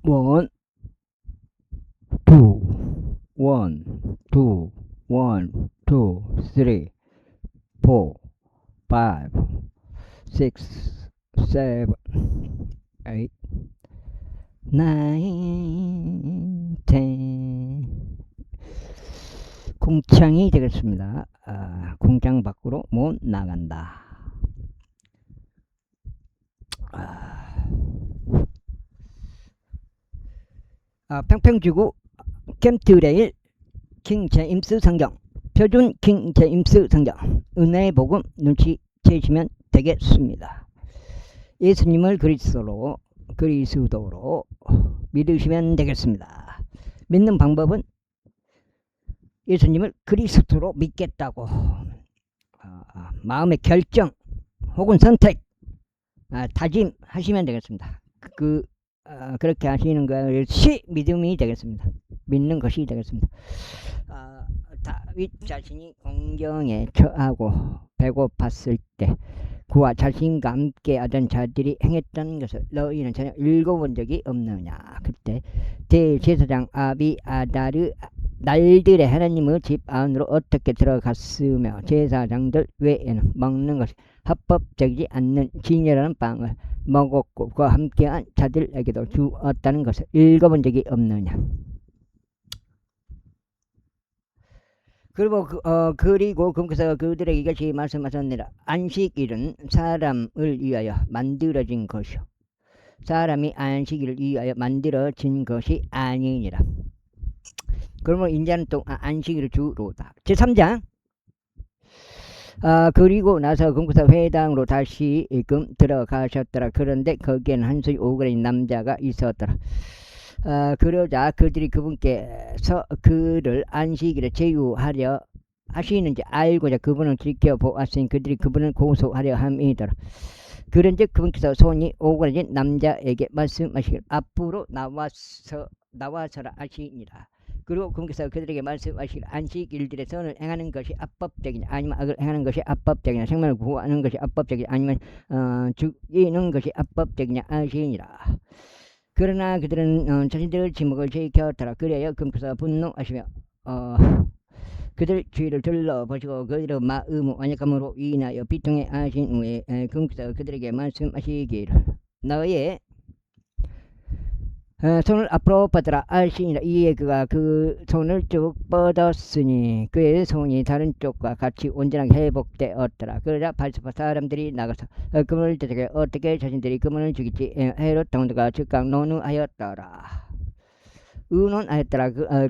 원, 투, 원, 투, 원, 투, 쓰리, 포, 파이브, 식스, 세븐, 에잇, 나인, 텐. 공창이 되겠습니다. 공장 밖으로 못 나간다. 평평지구 캠트레일 킹 제임스 성경, 표준 킹 제임스 성경, 은혜의 복음 눈치채시면 되겠습니다. 예수님을 그리스도로 믿으시면 되겠습니다. 믿는 방법은 예수님을 그리스도로 믿겠다고 마음의 결정 혹은 선택, 다짐하시면 되겠습니다. 그렇게 하시는 것이 믿음이 되겠습니다. 믿는 것이 되겠습니다. 다윗 자신이 공경에 처하고 배고팠을 때 그와 자신과 함께 하던 자들이 행했던 것을 너희는 전혀 읽어본 적이 없느냐. 그때 대제사장 아비아다르 날들의 하나님의 집 안으로 어떻게 들어갔으며 제사장들 외에는 먹는 것이 합법적이지 않는 진열하는 빵을 먹었고 그와 함께한 자들에게도 주었다는 것을 읽어본 적이 없느냐. 그리고 그래서 그들에게 이것이 말씀하셨느니라. 안식일은 사람을 위하여 만들어진 것이요 사람이 안식일을 위하여 만들어진 것이 아니니라. 그러면 인자는 또 안식일을 주로다. 제3장. 그리고 나서 금구사 회당으로 다시 들어가셨더라. 그런데 거기에는 한수이 오그라진 남자가 있었더라. 그러자 그들이 그분께서 그를 안식일에 제유하려 하시는지 알고자 그분을 지켜보았으니 그들이 그분을 고소하려 함이더라. 그런즉 그분께서 손이 오그라진 남자에게 말씀하시기를 앞으로 나와서라 하시니라. 그리고 그분께서 그들에게 말씀하시기를 안식일들의 선을 행하는 것이 합법적이냐 아니면 악을 행하는 것이 합법적이냐 생명을 구하는 것이 합법적이냐 아니면 죽이는 것이 합법적이냐 하시니라. 그러나 그들은 자신들의 지목을 지켰더라. 그래야 그분께서 분노하시며 그들 주위를 둘러보시고 그들의 마음의 완약함으로 인하여 비통해 하신 후에 그분께서 그들에게 말씀하시기를 너의 손을 앞으로 뻗어라 하시니라. 이에 그가 그 손을 쭉 뻗었으니 그의 손이 다른 쪽과 같이 온전하게 회복되었더라. 그러자 바리새파 사람들이 나가서 그분을 대적해 어떻게 자신들이 그분을 죽일지 헤롯 당도가 즉각 논의하였더라.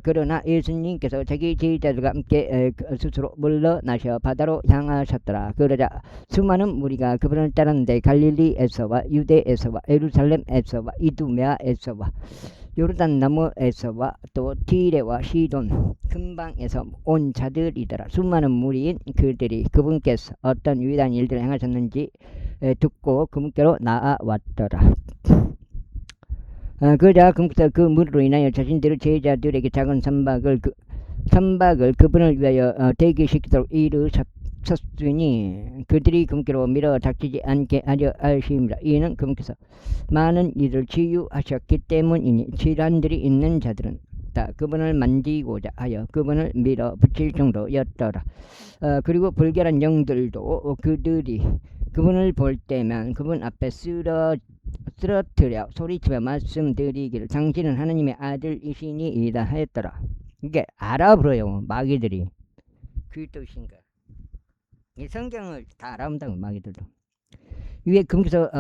그러나 예수님께서 자기 제자들과 함께 스스로 물러나셔 바다로 향하셨더라. 그러자 수많은 무리가 그분을 따랐는데 갈릴리에서와 유대에서와 예루살렘에서와 이두메아에서와 요르단 너머에서와 또 티레와 시돈 근방에서 온 자들이더라. 수많은 무리인 그들이 그분께서 어떤 위대한 일들을 행하셨는지 듣고 그분께로 나아왔더라. 그러자 그 무리로 인하여 자신들의 제자들에게 작은 선박을 그분을 위하여 대기시키도록 이르셨으니 그들이 그분께로 밀어 닥치지 않게 하려 하심이라. 이는 그분께서 많은 이들을 치유하셨기 때문이니 질환들이 있는 자들은 다 그분을 만지고자 하여 그분을 밀어 붙일 정도였더라. 그리고 불결한 영들도 그들이 그분을 볼 때면 그분 앞에 쓰러뜨려 소리치며 말씀드리기를 당신은 하나님의 아들이시니이다 하였더라. 이게 알아버려요 마귀들이. 그 뜻인가. 이 성경을 다 알아본다고 마귀들도. 위에 금께서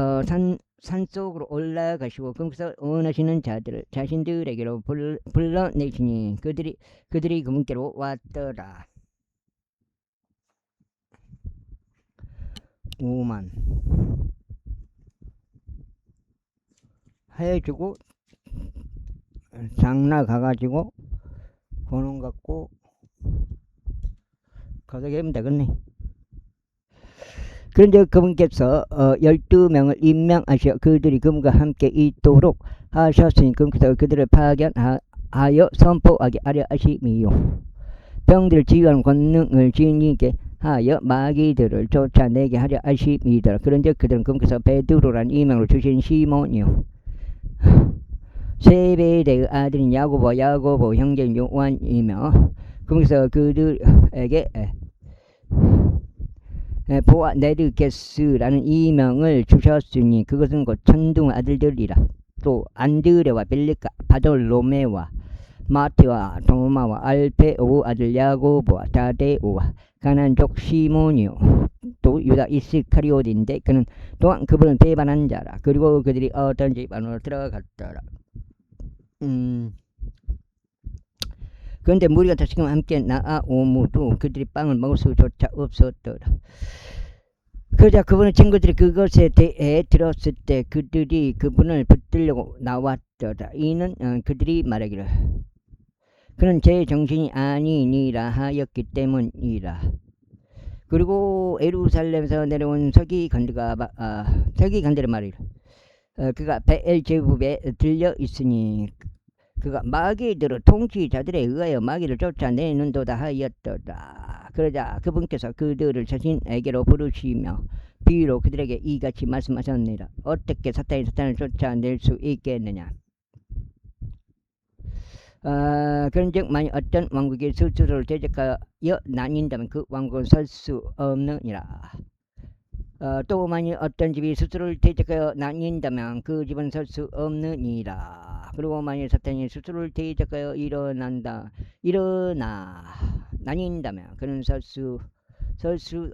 산속으로 올라가시고 금께서 원하시는 자들을 자신들에게로 불러내시니 그들이 그분께로 왔더라. 5만 해주고 장나 가가지고 번원 갖고 가서 하면 되겠네. 그런데 그분께서 12명을 임명하셔 그들이 그분과 함께 있도록 하셨으니 그분께서 그들을 파견하여 선포하게 하려 하심이요 병들을 치유하는 권능을 지니게 하여 마귀들을 쫓아내게 하려 하심이더라. 그런데 그들은 그분께서 베드로라는 이명을 주신 시몬이요 세베대의 아들인 야고보 형제인 요한이며 거기서 그들에게 보아 네르게스라는 이명을 주셨으니 그것은 곧 천둥 아들들이라. 또 안드레와 빌리카 바돌로메와 마테와 도마와 알페오 아들 야고보와 다데오와 가난족 시몬이요 또 유다 이스카리옷인데 그는 또한 그분을 배반한 자라. 그리고 그들이 어떤 집 안으로 들어갔더라. 그런데 무리가 다시금 함께 나아오므로 그들이 빵을 먹을 수조차 없었더라. 그러자 그분의 친구들이 그것에 대해 들었을 때 그들이 그분을 붙들려고 나왔더라. 이는 그들이 말하기를 그는 제 정신이 아니니라 하였기 때문이라. 그리고 예루살렘에서 내려온 서기관들의 말이라. 그가 베엘제부에 들려 있으니 그가 마귀들의 통치자들에 의하여 마귀를 쫓아내는도다 하였더라. 그러자 그분께서 그들을 자신에게로 부르시며 비유로 그들에게 이같이 말씀하셨느니라. 어떻게 사탄을 쫓아낼 수 있겠느냐. 그런즉 만일 어떤 왕국이 스스로를 대적하여 나뉜다면 그 왕국은 설 수 없느니라. 또 만일 어떤 집이 스스로를 대적하여 나뉜다면 그 집은 설 수 없느니라. 그리고 만일 사탄이 스스로를 대적하여 나뉜다면 그는 설 수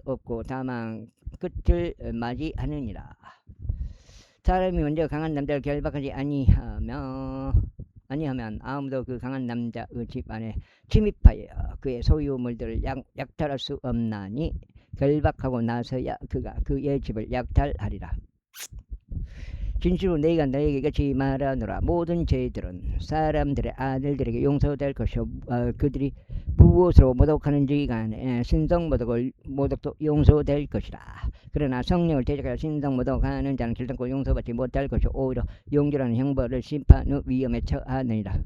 없고 다만 끝을 맞이하느니라. 사람이 먼저 강한 남자를 결박하지 아니하면 아무도 그 강한 남자의 집 안에 침입하여 그의 소유물들을 약탈할 수 없나니 결박하고 나서야 그가 그의 집을 약탈하리라. 진실로 내가 너에게 이같이 말하노라. 모든 죄들은 사람들의 아들들에게 용서될 것이요 그들이 무엇으로 모독하는지 간에 신성모독도 용서될 것이라. 그러나 성령을 대적하여 신성모독하는 자는 결단코 용서받지 못할 것이요 오히려 용결한 형벌을 심판의 위험에 처하느니라.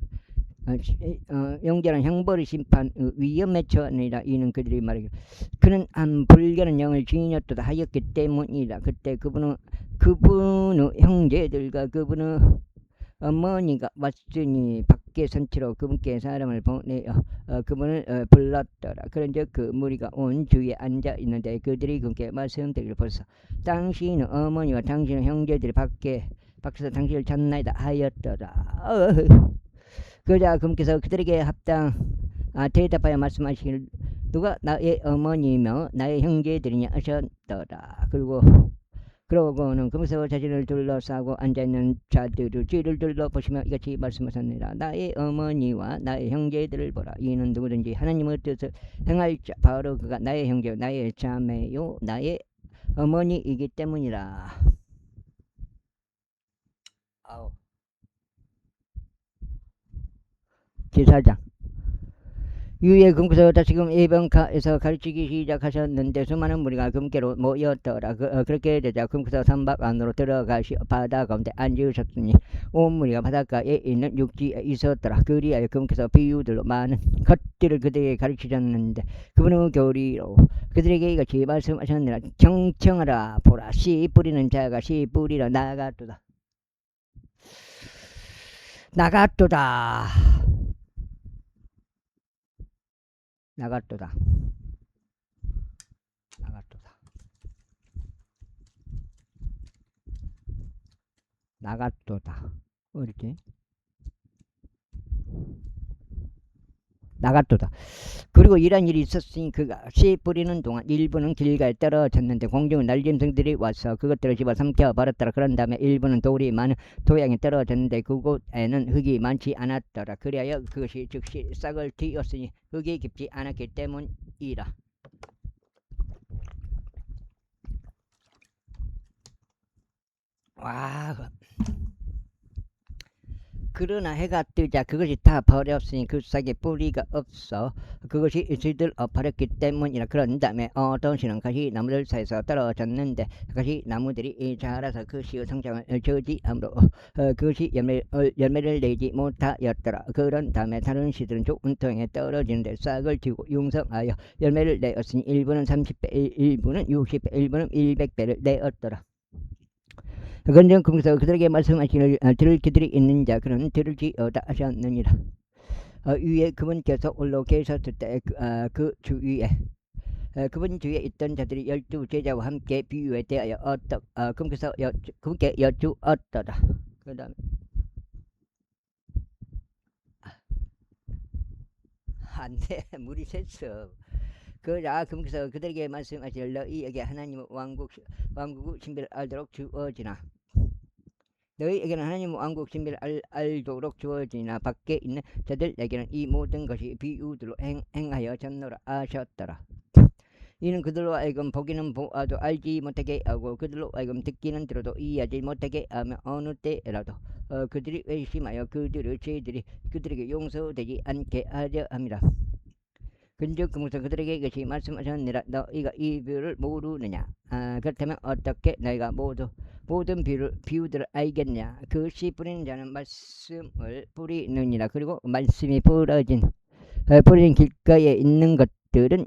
용결한 형벌의 심판의 위험에 처하느니라. 이는 그들이 말하기를 그는 한 불결한 영을 지녔도다 하였기 때문이라. 그때 그분의 형제들과 그분의 어머니가 왔으니 밖에 선치로 그분께 사람을 보내어 그분을 불렀더라. 그런즉 그 무리가 온 주위에 앉아 있는데 그들이 그분께 말씀드리기를 보소서. 당신의 어머니와 당신의 형제들이 밖에서 당신을 찾나이다 하였더라. 그러자 그분께서 그들에게 대답하여 말씀하시기를 누가 나의 어머니며 나의 형제들이냐 하셨더라. 그러고는 그러면서 자신을 둘러싸고 앉아있는 자들의 뒤를 둘러보시며 이같이 말씀하셨느니라. 나의 어머니와 나의 형제들을 보라. 이는 누구든지 하나님의 뜻을 행할 자 바로 그가 나의 형제요 나의 자매요 나의 어머니이기 때문이라. 제사장 유에 금께서 다시금 예병가에서 가르치기 시작하셨는데 수많은 무리가 금께로 모였더라. 그렇게 되자 금께서 선박 안으로 들어가시 바다 가운데 앉으셨으니 온 무리가 바닷가에 있는 육지에 있었더라. 그리하여 금께서 비유들로 많은 것들을 그들에게 가르치셨는데 그분의 교리로 그들에게 이같이 말씀하셨느니라. 경청하라. 보라. 씨 뿌리는 자가 씨 뿌리러 나갔도다. 어디지? 나갔도다. 그리고 이런 일이 있었으니 그가 씨 뿌리는 동안 일부는 길가에 떨어졌는데 공중의 날짐승들이 와서 그것들을 집어삼켜 버렸더라. 그런 다음에 일부는 돌이 많은 토양에 떨어졌는데 그곳에는 흙이 많지 않았더라. 그리하여 그것이 즉시 싹을 틔었으니 흙이 깊지 않았기 때문이라. 그러나 해가 뜨자 그것이 다 버렸으니 그 싹에 뿌리가 없어 그것이 시들어 버렸기 때문이라. 그런 다음에 어떤 씨는 가시나무들 사이에서 떨어졌는데 가시나무들이 자라서 그 씨의 성장을 저지함으로 그것이 열매를 내지 못하였더라. 그런 다음에 다른 씨들은 좁은 토양에 떨어지는데 싹을 틔우고 융성하여 열매를 내었으니 일부는 30배, 일부는 60배, 일부는 100배를 내었더라. 그런즉 금서 그들에게 말씀하시기를 들을 귀들이 있는 자 그는 들을지어다 하셨느니라. 위에 그분께서 올라오셨을 때 그 주위에 그분 주위에 있던 자들이 12제자와 함께 비유에 대하여 그분께서 그분께 여쭈었더라. 그 다음에 안돼 물이 샜어. 그분께서 그들에게 말씀하시기를 너희에게 하나님의 왕국의 신비를 알도록 주어지나 너희에게는 하나님의 왕국 신비를 알도록 주어지나 밖에 있는 자들에게는 이 모든 것이 비유들로 행하여 졌노라 하셨더라. 이는 그들로 하여금 보기는 보아도 알지 못하게 하고 그들로 하여금 듣기는 들어도 이해하지 못하게 하며 어느 때라도 그들이 회심하여 죄들이 그들에게 용서되지 않게 하려 함이라. 근즉 그무서 그들에게 이것이 말씀하셨느니라. 너희가 이 비유를 모르느냐? 그렇다면 어떻게 너희가 모든 비유들을 알겠냐? 그 씨 뿌리는 자는 말씀을 뿌리느니라. 그리고 말씀이 뿌려진 길가에 있는 것들은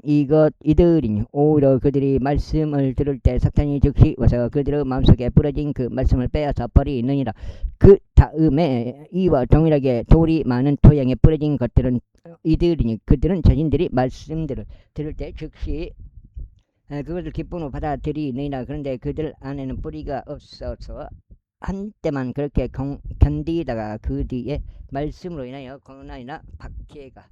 이들이니 오히려 그들이 말씀을 들을 때 사탄이 즉시 와서 그들의 마음속에 뿌려진 그 말씀을 빼앗아 버리느니라. 그 다음에 이와 동일하게 돌이 많은 토양에 뿌려진 것들은 이들이니 그들은 자신들이 말씀들을 들을 때 즉시 그것을 기쁨으로 받아들이느니라. 그런데 그들 안에는 뿌리가 없어서 한때만 그렇게 견디다가 그 뒤에 말씀으로 인하여 고난이나 박해가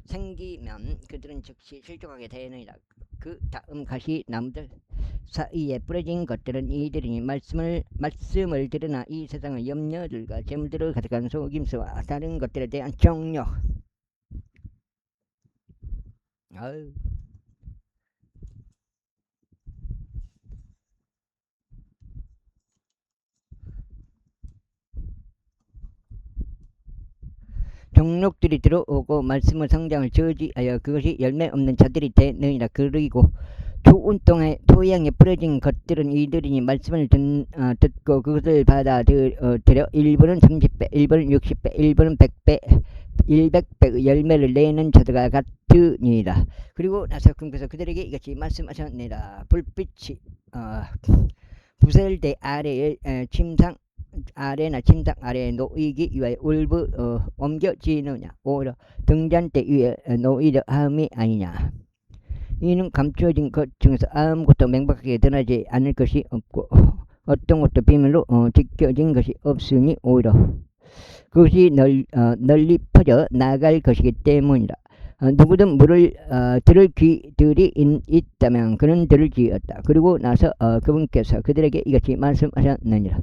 생기면 그들은 즉시 실족하게 되느니라. 그 다음 가시나무들 사이에 뿌려진 것들은 이들이니 말씀을 들으나 이 세상의 염려들과 재물들을 가득한 속임수와 다른 것들에 대한 정욕 정욕들이 들어오고 말씀의 성장을 저지하여 그것이 열매 없는 자들이 되느니라. 그리고 좋은 토양에 뿌려진 것들은 이들이니 말씀을 듣고 그것을 받아들여 일부는 30배, 일부는 60배, 일부는 100배, 100배 열매를 내는 자들과 같으니라. 그리고 나서 그분께서 그들에게 이같이 말씀하셨느니라. 불빛이 부셀대 아래에 침상 아래에 놓이기 위하여 옮겨지느냐? 오히려 등잔대 위에 놓이려 함이 아니냐? 이는 감추어진 것 중에서 아무것도 명백하게 드러나지 않을 것이 없고 어떤 것도 비밀로 지켜진 것이 없으니 오히려 그것이 널리 퍼져 나갈 것이기 때문이라. 누구든 물을 들을 귀들이 있다면 그는 들을지어다. 그리고 나서 그분께서 그들에게 이같이 말씀하셨느니라.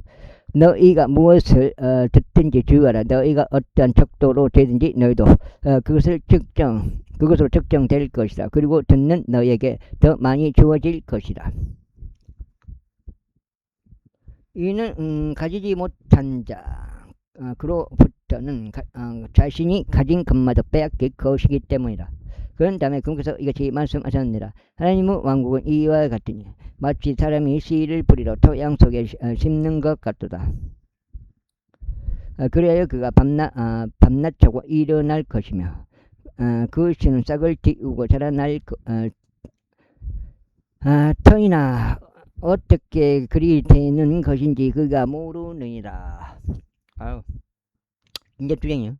너희가 무엇을 듣든지 주어라. 너희가 어떠한 척도로 되든지 너희도 그것으로 측정될 것이다. 그리고 듣는 너희에게 더 많이 주어질 것이다. 이는 가지지 못한 그로부터는 자신이 가진 것마저 빼앗길 것이기 때문이다. 그런 다음에 그분께서 이것이 말씀하셨느니라. 하나님의 왕국은 이와 같으니 마치 사람이 씨를 뿌리러 토양 속에 심는 것 같도다. 그래야 그가 밤낮하고 일어날 것이며 그 씨는 싹을 틔우고 자라날 터이나 어떻게 그리 되는 것인지 그가 모르느니라. 이제 주쟁이요.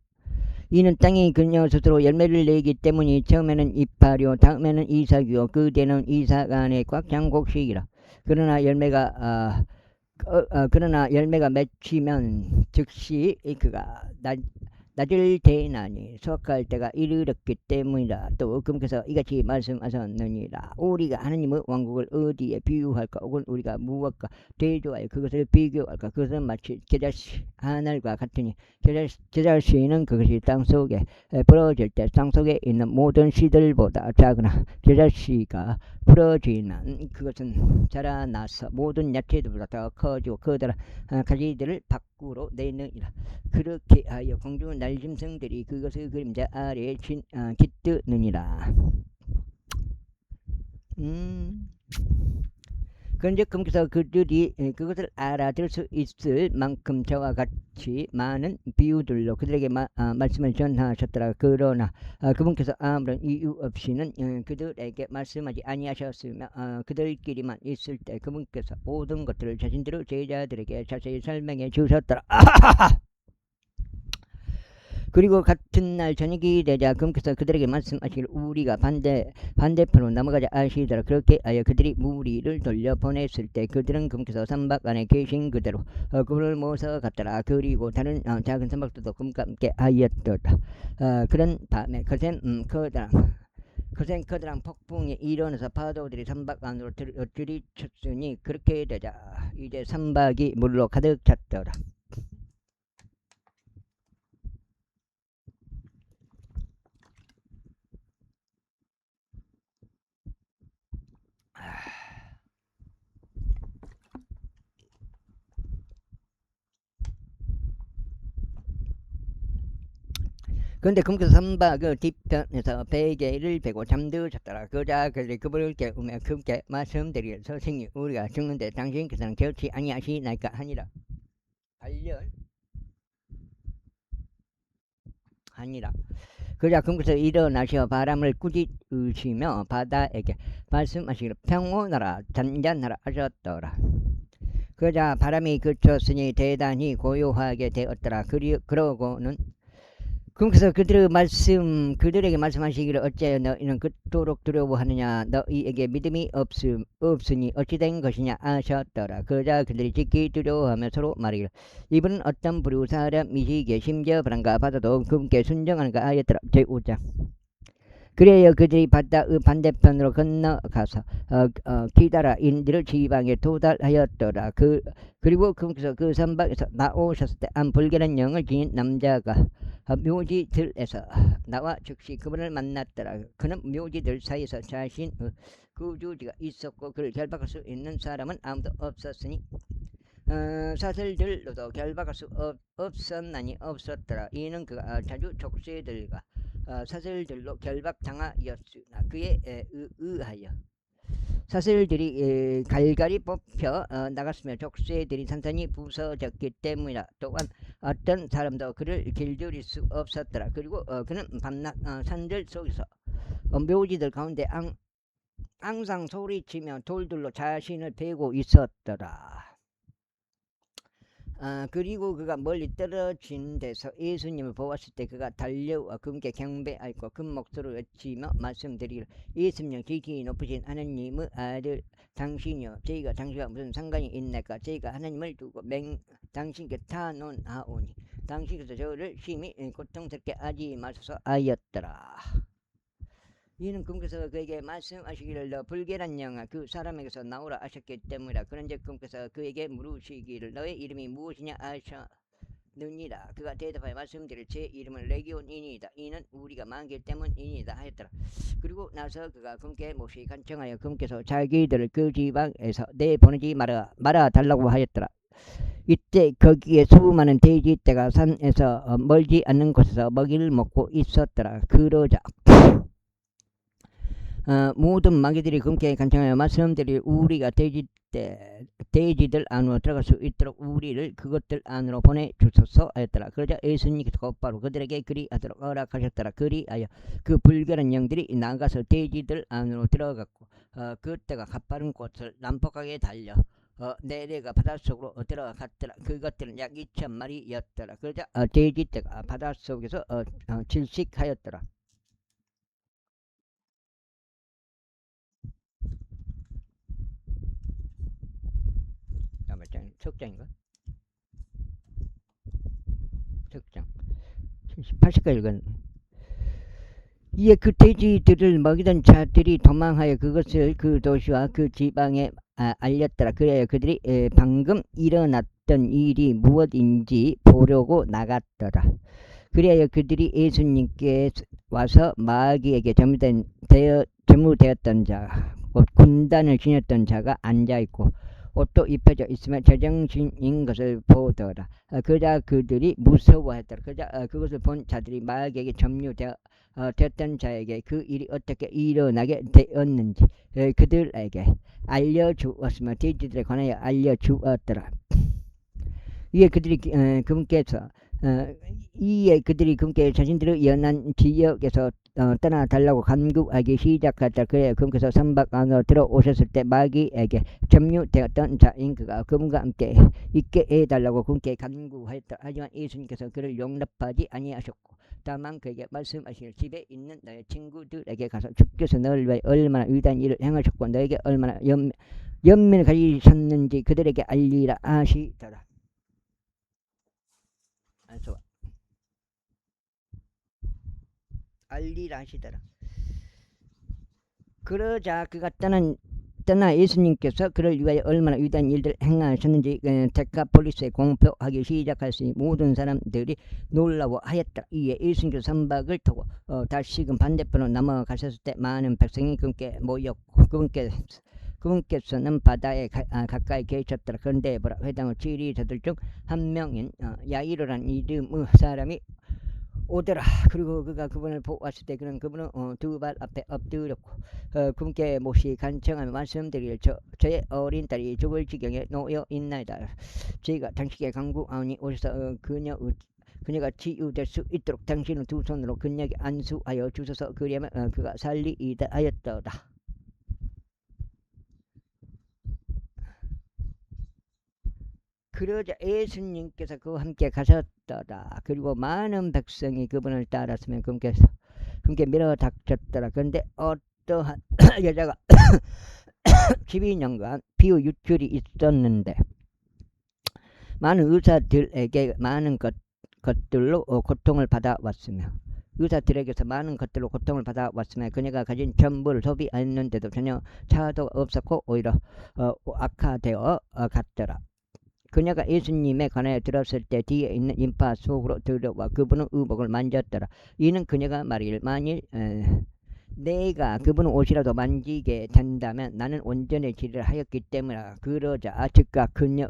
이는 땅이 그녀 스스로 열매를 내기 때문이 처음에는 이파리요 다음에는 이삭이요 그 뒤에는 이삭안에 꽉 찬 곡식이라. 그러나 열매가 맺히면 즉시 그가 낮을 때나니 수확할 때가 이르렀기 때문이라. 또 그분께서 이같이 말씀하셨느니라. 우리가 하나님의 왕국을 어디에 비유할까? 혹은 우리가 무엇과 대조하여 그것을 비교할까? 그것은 마치 겨자씨 하늘과 같으니 겨자씨는 그것이 땅속에 부러질 때 땅속에 있는 모든 씨들보다 작으나 겨자씨가 부러지는 그것은 자라나서 모든 야채들보다 더 커지고 커다란 가지들을 밖으로 내느니라. 그렇게 하여 공중 날짐승들이 그것의 그림자 아래에 깃드느니라. 그런즉 그래서 그들이 그것을 알아들 수 있을 만큼 저와 같이 많은 비유들로 그들에게 말씀을 전하셨더라. 그러나 그분께서 아무런 이유 없이는 그들에게 말씀하지 아니하셨으며 그들끼리만 있을 때 그분께서 모든 것들을 자신들의 제자들에게 자세히 설명해 주셨더라. 그리고 같은 날 저녁이 되자 그분께서 그들에게 말씀하시길 우리가 반대편으로 넘어가자 하시더라. 그렇게 하여 그들이 무리를 돌려보냈을 때 그들은 그분께서 선박 안에 계신 그대로 그분을 모셔 갔더라. 그리고 다른 작은 선박들도 그분과 함께 하였더라. 그런 밤에 커다란 폭풍이 일어나서 파도들이 선박 안으로 들이쳤으니 그렇게 되자 이제 선박이 물로 가득 찼더라. 그런데 그분께서 선박의 뒤편에서 베개를 베고 잠드셨더라. 그러자 그분을 깨우며 그분께 말씀드리길 선생님 우리가 죽는데 당신께서는 깨우치 아니하시나이까 하니라. 그러자 그분께서 일어나시어 바람을 꾸짖으시며 바다에게 말씀하시기를 평온하라 잔잔하라 하셨더라. 그러자 바람이 그쳤으니 대단히 고요하게 되었더라. 그러고는 그래서 그들에게 말씀하시기를 어찌하여 너희는 그토록 두려워하느냐 너희에게 믿음이 없으니 어찌 된 것이냐 하셨더라. 그러자 그들이 지극히 두려워하며 서로 말하기를 이분은 어떤 부류 사람이시기에 심지어 바람과 바다도 그분께 순종하는가 하였더라. 제5장 그래야 그들이 바다의 반대편으로 건너가서 기다라 인들을 지방에 도달하였더라. 그리고 그분께서 그 선박에서 나오셨을 때 한 불결한 영을 지닌 남자가 묘지들에서 나와 즉시 그분을 만났더라. 그는 묘지들 사이에서 자신의 구주지가 있었고 그를 결박할 수 있는 사람은 아무도 없었으니 사슬들로도 결박할 수 없었나니 없었더라. 이는 그가 자주 족쇄들과 사슬들로 결박당하였으나 그에 의하여 사슬들이 갈갈이 뽑혀 나갔으며 족쇄들이 산산이 부서졌기 때문이라. 또한 어떤 사람도 그를 길들일 수 없었더라. 그리고 그는 밤낮 산들 속에서 묘지들 가운데 항상 소리치며 돌들로 자신을 베고 있었더라. 그리고 그가 멀리 떨어진 데서 예수님을 보았을 때 그가 달려와 그분께 경배하였고 큰 목소리로 외치며 말씀드리기를 예수님 지극히 높으신 하나님의 아들 당신이여 저희가 당신과 무슨 상관이 있나이까. 저희가 하나님을 두고 당신께 탄원하오니 당신께서 저를 심히 고통스럽게 하지 마소서 하였더라. 이는 그분께서 그에게 말씀하시기를 너 불결한 영아 그 사람에게서 나오라 하셨기 때문이라. 그런즉 그분께서 그에게 물으시기를 너의 이름이 무엇이냐 하셨느니라. 그가 대답하여 말씀드릴 제 이름은 레기온이니이다. 이는 우리가 많기 때문이니이다 하였더라. 그리고 나서 그가 그분께 몹시 간청하여 그분께서 자기들을 그 지방에서 내보내지 말아 달라고 하였더라. 이때 거기에 수많은 돼지떼가 산에서 멀지 않는 곳에서 먹이를 먹고 있었더라. 그러자 모든 마귀들이 그분께 간청하여 말씀드리 우리가 돼지들 안으로 들어갈 수 있도록 우리를 그것들 안으로 보내주소서 하였더라. 그러자 예수님께서 곧바로 그들에게 그리하도록 허락하셨더라. 그리하여 그 불결한 영들이 나가서 돼지들 안으로 들어갔고 그때가 가파른 곳을 난폭하게 달려 내려가 바닷속으로 들어갔더라. 그것들은 약 2,000마리였더라. 그러자 돼지떼가 바닷속에서 질식하였더라. 석장인가? 석장 80까지 읽었네. 이에 그 돼지들을 먹이던 자들이 도망하여 그것을 그 도시와 그 지방에 알렸더라. 그래야 그들이 방금 일어났던 일이 무엇인지 보려고 나갔더라. 그래야 그들이 예수님께 와서 마귀에게 제무되었던 자, 곧 군단을 지녔던 자가 앉아있고 옷도 입혀져 있으면 제정신인 것을 보더라. 그자 그들이 무서워했더라. 그자 그것을 본 자들이 마귀에게 점유되어 됐던 자에게 그 일이 어떻게 일어나게 되었는지 그들에게 알려주었으며 돼지들에 관하여 알려주었더라. 이에 그들이 그분께서 자신들의 연한 지역에서 떠나달라고 간구하기 시작하였다. 그래 그분께서 선박 안으로 들어오셨을 때 마귀에게 점유되었던 자인 그가 그분과 함께 있게 해달라고 그분께 간구하였다. 하지만 예수님께서 그를 용납하지 아니하셨고 다만 그에게 말씀하시길 집에 있는 너의 친구들에게 가서 주께서 너를 위하여 얼마나 위대한 일을 행하셨고 너에게 얼마나 연민을 가지셨는지 그들에게 알리라 하시더라. 알리라 하시더라. 그러자 그가 떠나 예수님께서 그를 위하여 얼마나 위대한 일들을 행하셨는지 데카폴리스에 공표하기 시작하였으니 모든 사람들이 놀라워하였다. 이에 예수님께서 선박을 타고 다시금 반대편으로 넘어가셨을 때 많은 백성이 그분께 모였고 그분께서는 바다에 가까이 계셨더라. 그런데 보라 회당의 지리자들 중 한 명인 야이로라는 이름의 사람이 오더라. 그리고 그가 그분을 보았을 때 그분은 두 발 앞에 엎드렸고 그분께 몹시 간청하며 말씀드리길 저의 어린 딸이 죽을 지경에 놓여 있나이다. 저희가 당신께 간구하오니 오셔서 그녀가 치유될 수 있도록 당신은 두 손으로 그녀에게 안수하여 주소서. 그리하면 그가 살리이다 하였더라. 그러자 예수님께서 그와 함께 가셨더라. 그리고 많은 백성이 그분을 따랐으면 그분께 밀어닥쳤더라. 그런데 어떠한 여자가 12년간 피부 유출이 있었는데 많은 의사들에게 많은 것들로 고통을 받아왔으며 의사들에게서 많은 것들로 고통을 받아왔으며 그녀가 가진 전부를 소비했는데도 전혀 차도가 없었고 오히려 악화되어 갔더라. 그녀가 예수님에 관하여 들었을 때 뒤에 있는 인파 속으로 들어와 그분의 의복을 만졌더라. 이는 그녀가 말이길 만일 내가 그분의 옷이라도 만지게 된다면 나는 온전해지리라 하였기 때문이라. 그러자 즉각 그녀의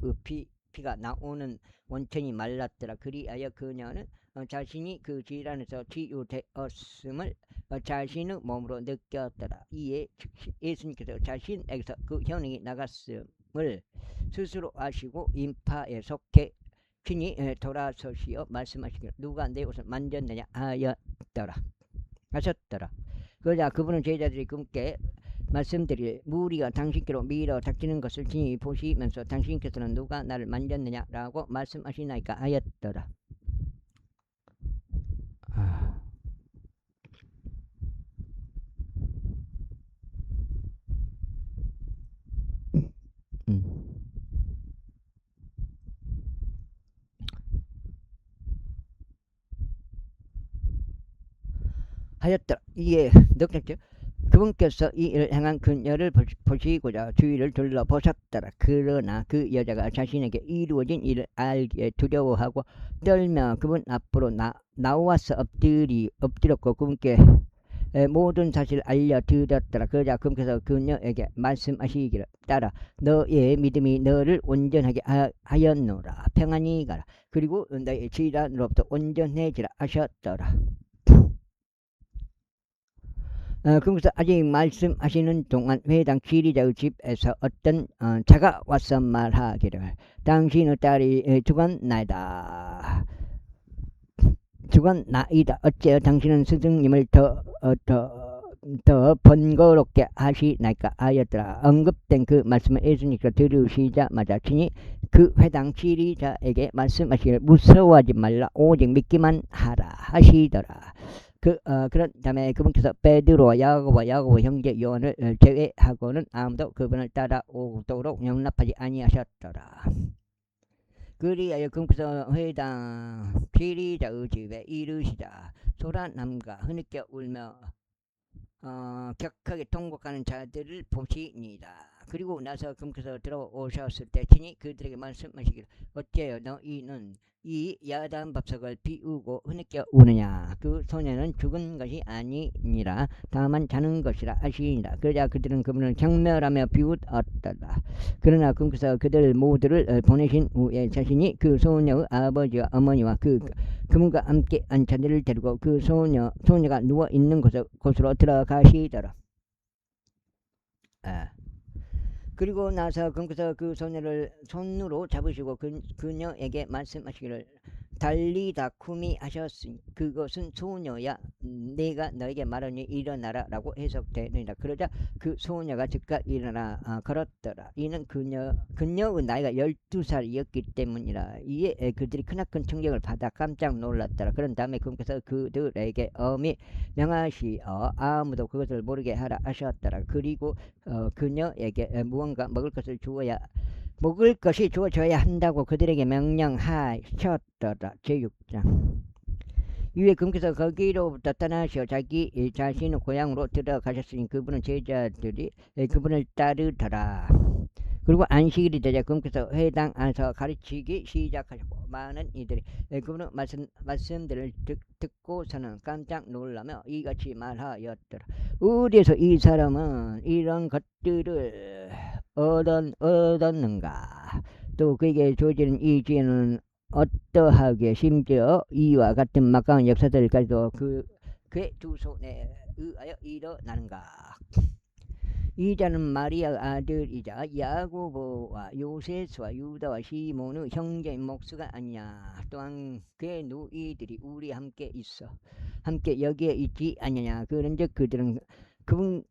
피가 나오는 원천이 말랐더라. 그리하여 그녀는 자신이 그 질환에서 치유되었음을 자신의 몸으로 느꼈더라. 이에 예수님께서 자신에게서 그 현행이 나갔음을 스스로 아시고 인파에 속해 친히 돌아서시어 말씀하시기를 누가 내 옷을 만졌느냐 하셨더라. 그러자 그분은 제자들이 그분께 말씀드릴 무리가 당신께로 밀어 닥치는 것을 친히 보시면서 당신께서는 누가 나를 만졌느냐라고 말씀하시나이까 하였더라. 하였더라. 이에 느꼈죠. 그분께서 이 일을 행한 그녀를 보시고자 주위를 둘러보셨더라. 그러나 그 여자가 자신에게 이루어진 일을 알기에 두려워하고 떨며 그분 앞으로 나와서 엎드렸고 그분께 모든 사실을 알려드렸더라. 그러자 그분께서 그녀에게 말씀하시기를 따라 너의 믿음이 너를 온전하게 하였노라. 평안히 가라. 그리고 너의 질환으로부터 온전해지라 하셨더라. 그래서 아직 말씀하시는 동안 회당 지리자의 집에서 어떤 자가 와서 말하기를 당신의 딸이 죽었나이다. 어째요 당신은 스승님을 더 번거롭게 하시나이까 하였더라. 언급된 그 말씀을 예수님께서 들으시자마자 친히 그 회당 지리자에게 말씀하시기를 무서워하지 말라 오직 믿기만 하라 하시더라. 그런 다음에 그분께서 베드로와 야고보 형제 요한을 제외하고는 아무도 그분을 따라오도록 용납하지 아니하셨더라. 그리하여 그분께서 회당 지리자의 집에 이르시자 소란남과 흐느껴 울며 격하게 통곡하는 자들을 보시니라. 그리고 나서 금께서 들어오셨을 때 친히 그들에게 말씀하시기를 어째요 너희는 이 야단 밥석을 비우고 흐느껴 우느냐. 그 소녀는 죽은 것이 아니니라 다만 자는 것이라 하시니라. 그러자 그들은 그분을 경멸하며 비웃었더라. 그러나 금께서 그들 모두를 보내신 후에 자신이 그 소녀의 아버지와 어머니와 그분과 함께 안자들을 데리고 그 소녀가 누워 있는 곳으로 들어가시더라. 그리고 나서 금께서 그 소녀를 손으로 잡으시고 그녀에게 말씀하시기를 달리다 쿠미 하셨으니 그것은 소녀야 내가 너에게 말하니 일어나라 라고 해석되느니라. 그러자 그 소녀가 즉각 일어나 걸었더라. 이는 그녀의 나이가 12살이었기 때문이라. 이에 그들이 크나큰 충격을 받아 깜짝 놀랐더라. 그런 다음에 금께서 그들에게 엄히 명하시어 아무도 그것을 모르게 하라 하셨더라. 그리고 그녀에게 무언가 먹을 것이 주어져야 한다고 그들에게 명령하셨더라. 제6장. 이후에 금께서 거기로부터 떠나시어 자기 자신의 고향으로 들어가셨으니 그분은 제자들이 그분을 따르더라. 그리고 안식일이 되자 금께서 회당 안에서 가르치기 시작하셨고 많은 이들이 그분의 말씀들을 듣고서는 깜짝 놀라며 이같이 말하였더라. 어디에서 이 사람은 이런 것들을 얻었는가. 또 그에게 주어지는 이 지혜는 어떠하게 심지어 이와 같은 막강한 역사들까지도 그의 두 손에 의하여 일어나는가. 이 자는 마리아 아들이자 야고보와 요세스와 유다와 시몬의 형제인 목수가 아니냐. 또한 그의 누이들이 우리 함께 여기에 있지 않느냐. 그런즉 그들은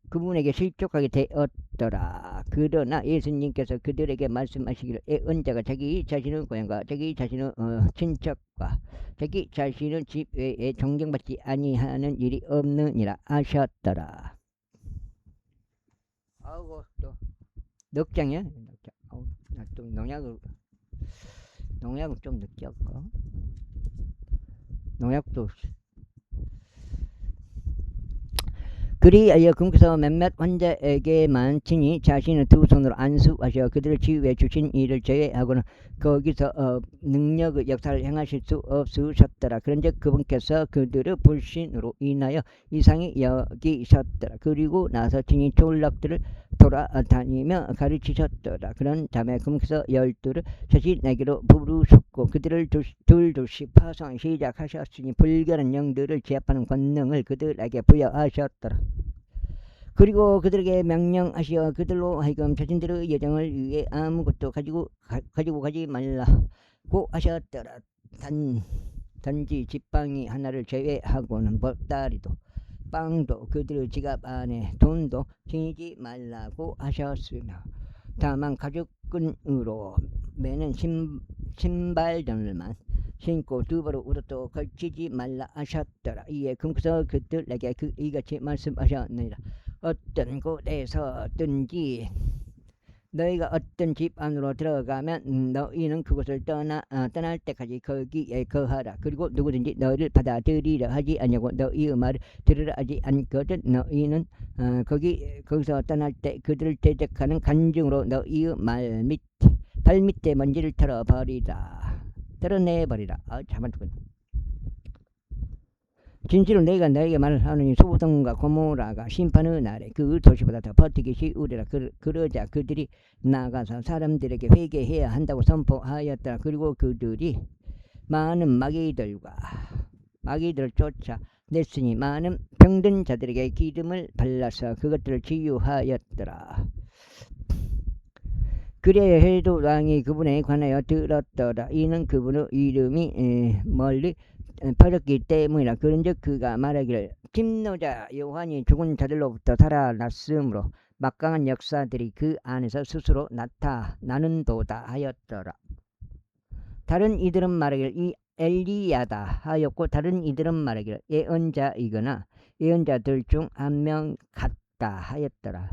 그분에게 실족하게 되었더라. 그러나 예수님께서 그들에게 말씀하시기를 애언자가 자기 자신의 고향과 자기 자신의 친척과 자기 자신의 집 외에 존경받지 아니하는 일이 없느니라 하셨더라. 아이고 또 넉장이야. 또 농약을 좀 느꼈고 농약도 그리하여 금께서 몇몇 환자에게만 친히 자신의 두 손으로 안수하셔 그들을 치유해 주신 일을 제외하고는 거기서 능력의 역사를 행하실 수 없으셨더라. 그런즉 그분께서 그들의 불신으로 인하여 이상히 여기셨더라. 그리고 나서 친히 졸락들을 돌아다니며 가르치셨더라. 그런 다음에 금께서 12를 자신에게로 부르셨고 그들을 둘둘씩 파송하기 시작하셨으니 불결한 영들을 제압하는 권능을 그들에게 부여하셨더라. 그리고 그들에게 명령하시어 그들로 하여금 자신들의 여정을 위해 아무것도 가지고 가지 말라고 하셨더라. 단지 지팡이 하나를 제외하고는 보따리도 빵도 그들의 지갑 안에 돈도 지니지 말라고 하셨으며 다만 가죽끈으로 매는 신발들만 신고 두벌의 옷도 걸치지 말라 하셨더라. 이에 금께서 그들에게 이같이 말씀하셨느니라. 어떤 곳에서든지 너희가 어떤 집 안으로 들어가면 너희는 그곳을 떠날 때까지 거기에 거하라. 그리고 누구든지 너희를 받아들이려 하지 않냐고 너희의 말을 들으라 하지 않거든 너희는 거기서 떠날 때 그들을 대적하는 간증으로 너희의 발밑에 먼지를 털어내버리라. 잠깐만. 진실로 내가 너에게 말을 하느니 소돔과 고모라가 심판의 날에 그 도시보다 더 버티기 쉬우리라. 그러자 그들이 나가서 사람들에게 회개해야 한다고 선포하였더라. 그리고 그들이 많은 마귀들을 쫓아냈으니 많은 병든 자들에게 기름을 발라서 그것들을 치유하였더라. 그래야 헤롯 왕이 그분에 관하여 들었더라. 이는 그분의 이름이 멀리 퍼졌기 때문이라. 그런즉 그가 말하기를 침노자 요한이 죽은 자들로부터 살아났으므로 막강한 역사들이 그 안에서 스스로 나타나는도다 하였더라. 다른 이들은 말하기를 이 엘리야다 하였고 다른 이들은 말하기를 예언자이거나 예언자들 중 한 명 같다 하였더라.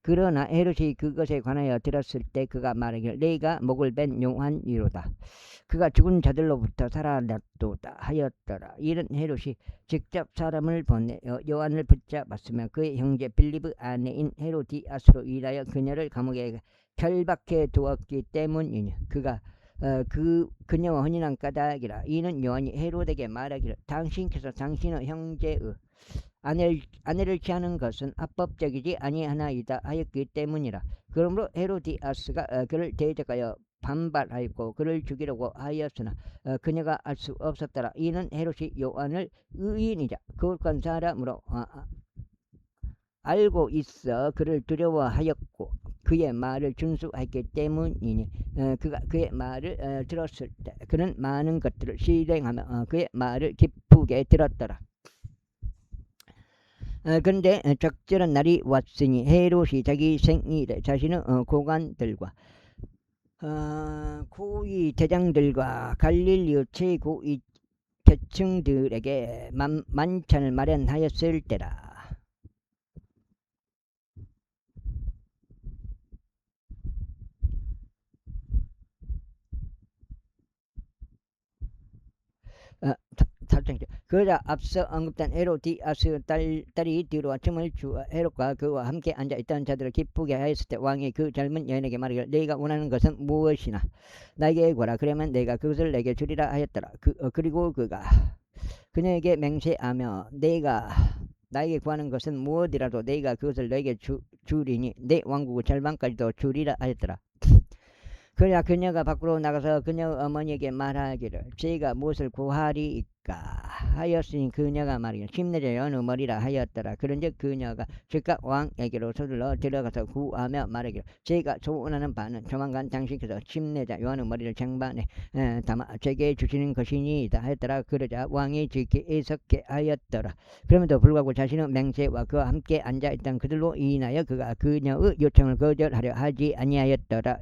그러나 헤롯이 그것에 관하여 들었을 때 그가 말하기를 내가 목을 벤 용한이로다. 그가 죽은 자들로부터 살아났도다 하였더라. 이는 헤롯이 직접 사람을 보내어 요한을 붙잡았으며 그의 형제 빌립의 아내인 헤로디아스로 인하여 그녀를 감옥에 결박해 두었기 때문이니 그가 그녀와 혼인한 까닭이라. 이는 요한이 헤롯에게 말하기를 당신께서 당신의 형제의 아내를 취하는 것은 합법적이지 아니하나이다 하였기 때문이라. 그러므로 헤로디아스가 그를 대적하여 반발하였고 그를 죽이려고 하였으나 그녀가 알 수 없었더라. 이는 헤롯이 요한을 의인이자 거룩한 사람으로 알고 있어 그를 두려워하였고 그의 말을 준수했기 때문이니 그가 그의 말을 들었을 때 그는 많은 것들을 실행하며 그의 말을 기쁘게 들었더라. 그런데 적절한 날이 왔으니 헤롯이 자기 생일에 자신의 고관들과 고위 대장들과 갈릴리 최고위 계층들에게 만찬을 마련하였을 때라. 그러자 앞서 언급된 헤로디아스 딸이 들어와 춤을 추어 헤롯과 그와 함께 앉아있던 자들을 기쁘게 하였을 때 왕이 그 젊은 여인에게 말하기를 내가 원하는 것은 무엇이나 나에게 구하라. 그러면 내가 그것을 내게 주리라 하였더라. 그리고 그가 그녀에게 맹세하며 내가 나에게 구하는 것은 무엇이라도 내가 그것을 너에게 주리니 내 왕국의 절반까지도 주리라 하였더라. 그러나 그녀가 밖으로 나가서 그녀 어머니에게 말하기를 제가 무엇을 구하리이까 하였으니 그녀가 말하기를 침례자 요한의 머리라 하였더라. 그런즉 그녀가 즉각 왕에게로 서둘러 들어가서 구하며 말하기를 제가 소원하는 바는 조만간 당신께서 침례자 요한의 머리를 쟁반에 담아 제게 주시는 것이니이다 하였더라. 그러자 왕이 지키 애석해 하였더라. 그럼에도 불구하고 자신의 맹세와 그와 함께 앉아있던 그들로 인하여 그가 그녀의 요청을 거절하려 하지 아니하였더라.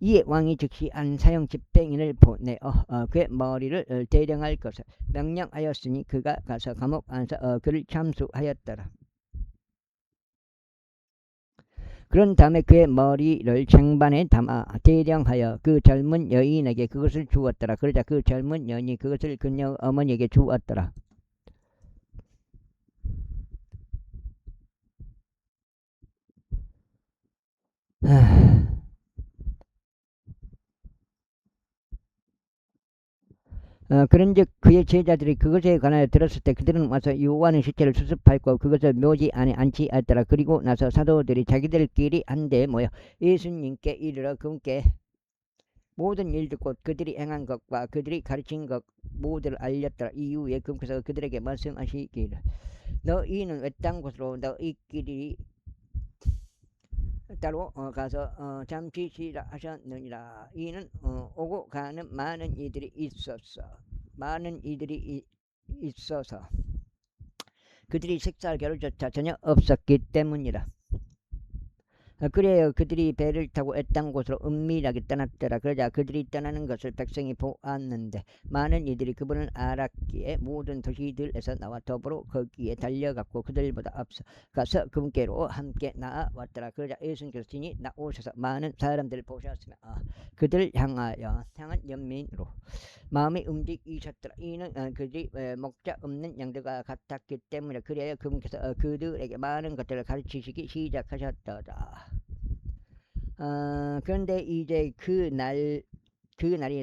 이에 왕이 즉시 안사형 집행인을 보내어 그의 머리를 대령할 것을 명령하였으니 그가 가서 감옥 안에서 그를 참수하였더라. 그런 다음에 그의 머리를 쟁반에 담아 대령하여 그 젊은 여인에게 그것을 주었더라. 그러자 그 젊은 여인이 그것을 그녀 어머니에게 주었더라. 그런즉 그의 제자들이 그것에 관하여 들었을 때 그들은 와서 요한의 시체를 수습하였고 그것을 묘지 안에 안치하였더라. 그리고 나서 사도들이 자기들끼리 한데 모여 예수님께 이르러 그분께 모든 일들 곧 그들이 행한 것과 그들이 가르친 것 모두를 알렸더라. 이후에 그분께서 그들에게 말씀하시기를 너희는 외딴 곳으로 너희끼리 따로 가서 잠시 쉬라 하셨느니라. 이는 오고 가는 많은 이들이 있어서 그들이 식사할 겨를조차 전혀 없었기 때문이라. 그래요. 그들이 배를 타고 애딴 곳으로 은밀하게 떠났더라. 그러자 그들이 떠나는 것을 백성이 보았는데 많은 이들이 그분을 알았기에 모든 도시들에서 나와 더불어 거기에 달려갔고 그들보다 앞서 가서 그분께로 함께 나아왔더라. 그러자 예수님께서 친히 나오셔서 많은 사람들을 보셨으며 그들을 향한 연민으로 마음이 움직이셨더라. 이는 그들이 목자 없는 양들과 같았기 때문에 그래야 그분께서 그들에게 많은 것들을 가르치시기 시작하셨더라. 그런데 이제 그날이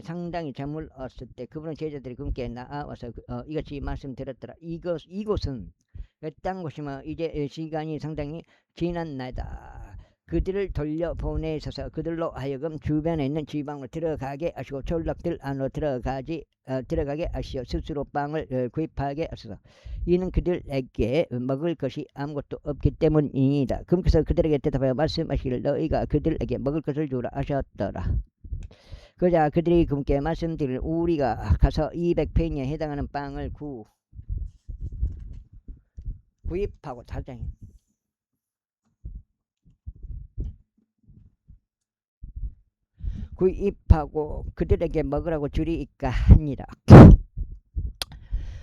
상당히 저물었을 때 그분은 제자들이 그분께 나와서 이같이 말씀드렸더라. 이곳은 외딴 곳이며 이제 시간이 상당히 지난 날이다. 그들을 돌려보내셔서 그들로 하여금 주변에 있는 지방으로 들어가게 하시고 촌락들 안으로 들어가게 하시어 스스로 빵을 구입하게 하소서. 이는 그들에게 먹을 것이 아무것도 없기 때문이다. 그분께서 그들에게 대답하여 말씀하시기를 너희가 그들에게 먹을 것을 주라 하셨더라. 그러자 그들이 그분께 말씀드리를 우리가 가서 200페니에 해당하는 빵을 구입하고 구입하고 그들에게 먹으라고 주리이까 하니라.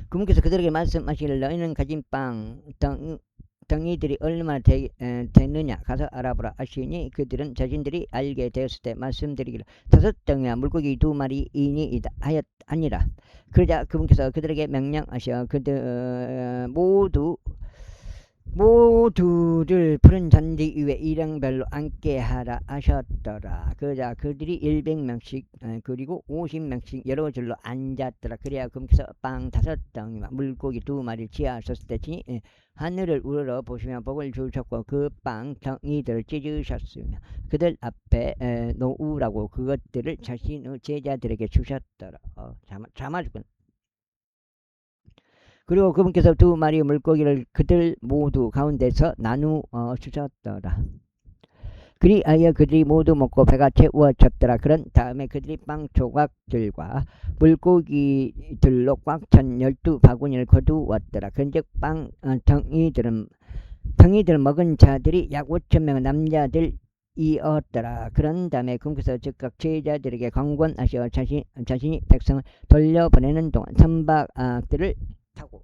그분께서 그들에게 말씀하시기를 너희는 가진 빵 덩이들이 얼마나 되느냐 가서 알아보라 하시니 그들은 자신들이 알게 되었을 때 말씀드리기를 5덩이와 물고기 2마리이니이다 하니라. 그러자 그분께서 그들에게 명령하셔 그들 모두를 푸른 잔디 위에 일행별로 앉게 하라 하셨더라. 그러자 그들이 100명씩 그리고 50명씩 여러 줄로 앉았더라. 그래야 그분께서 빵 5덩이와 물고기 2마리를 취하셨을 때 하늘을 우러러 보시며 복을 주셨고 그 빵 덩이들을 찢으셨으며 그들 앞에 놓으라고 그것들을 자신의 제자들에게 주셨더라. 잠아주군. 그리고 그분께서 2마리 물고기를 그들 모두 가운데서 나누어 주셨더라. 그리하여 그들이 모두 먹고 배가 채워졌더라. 그런 다음에 그들이 빵 조각들과 물고기들로 꽉 찬 12바구니를 거두었더라. 그런즉 빵 덩이들을 먹은 자들이 약 5,000명 남자들이었더라. 그런 다음에 그분께서 즉각 제자들에게 강권하시어 자신이 백성을 돌려보내는 동안 선박들을 타고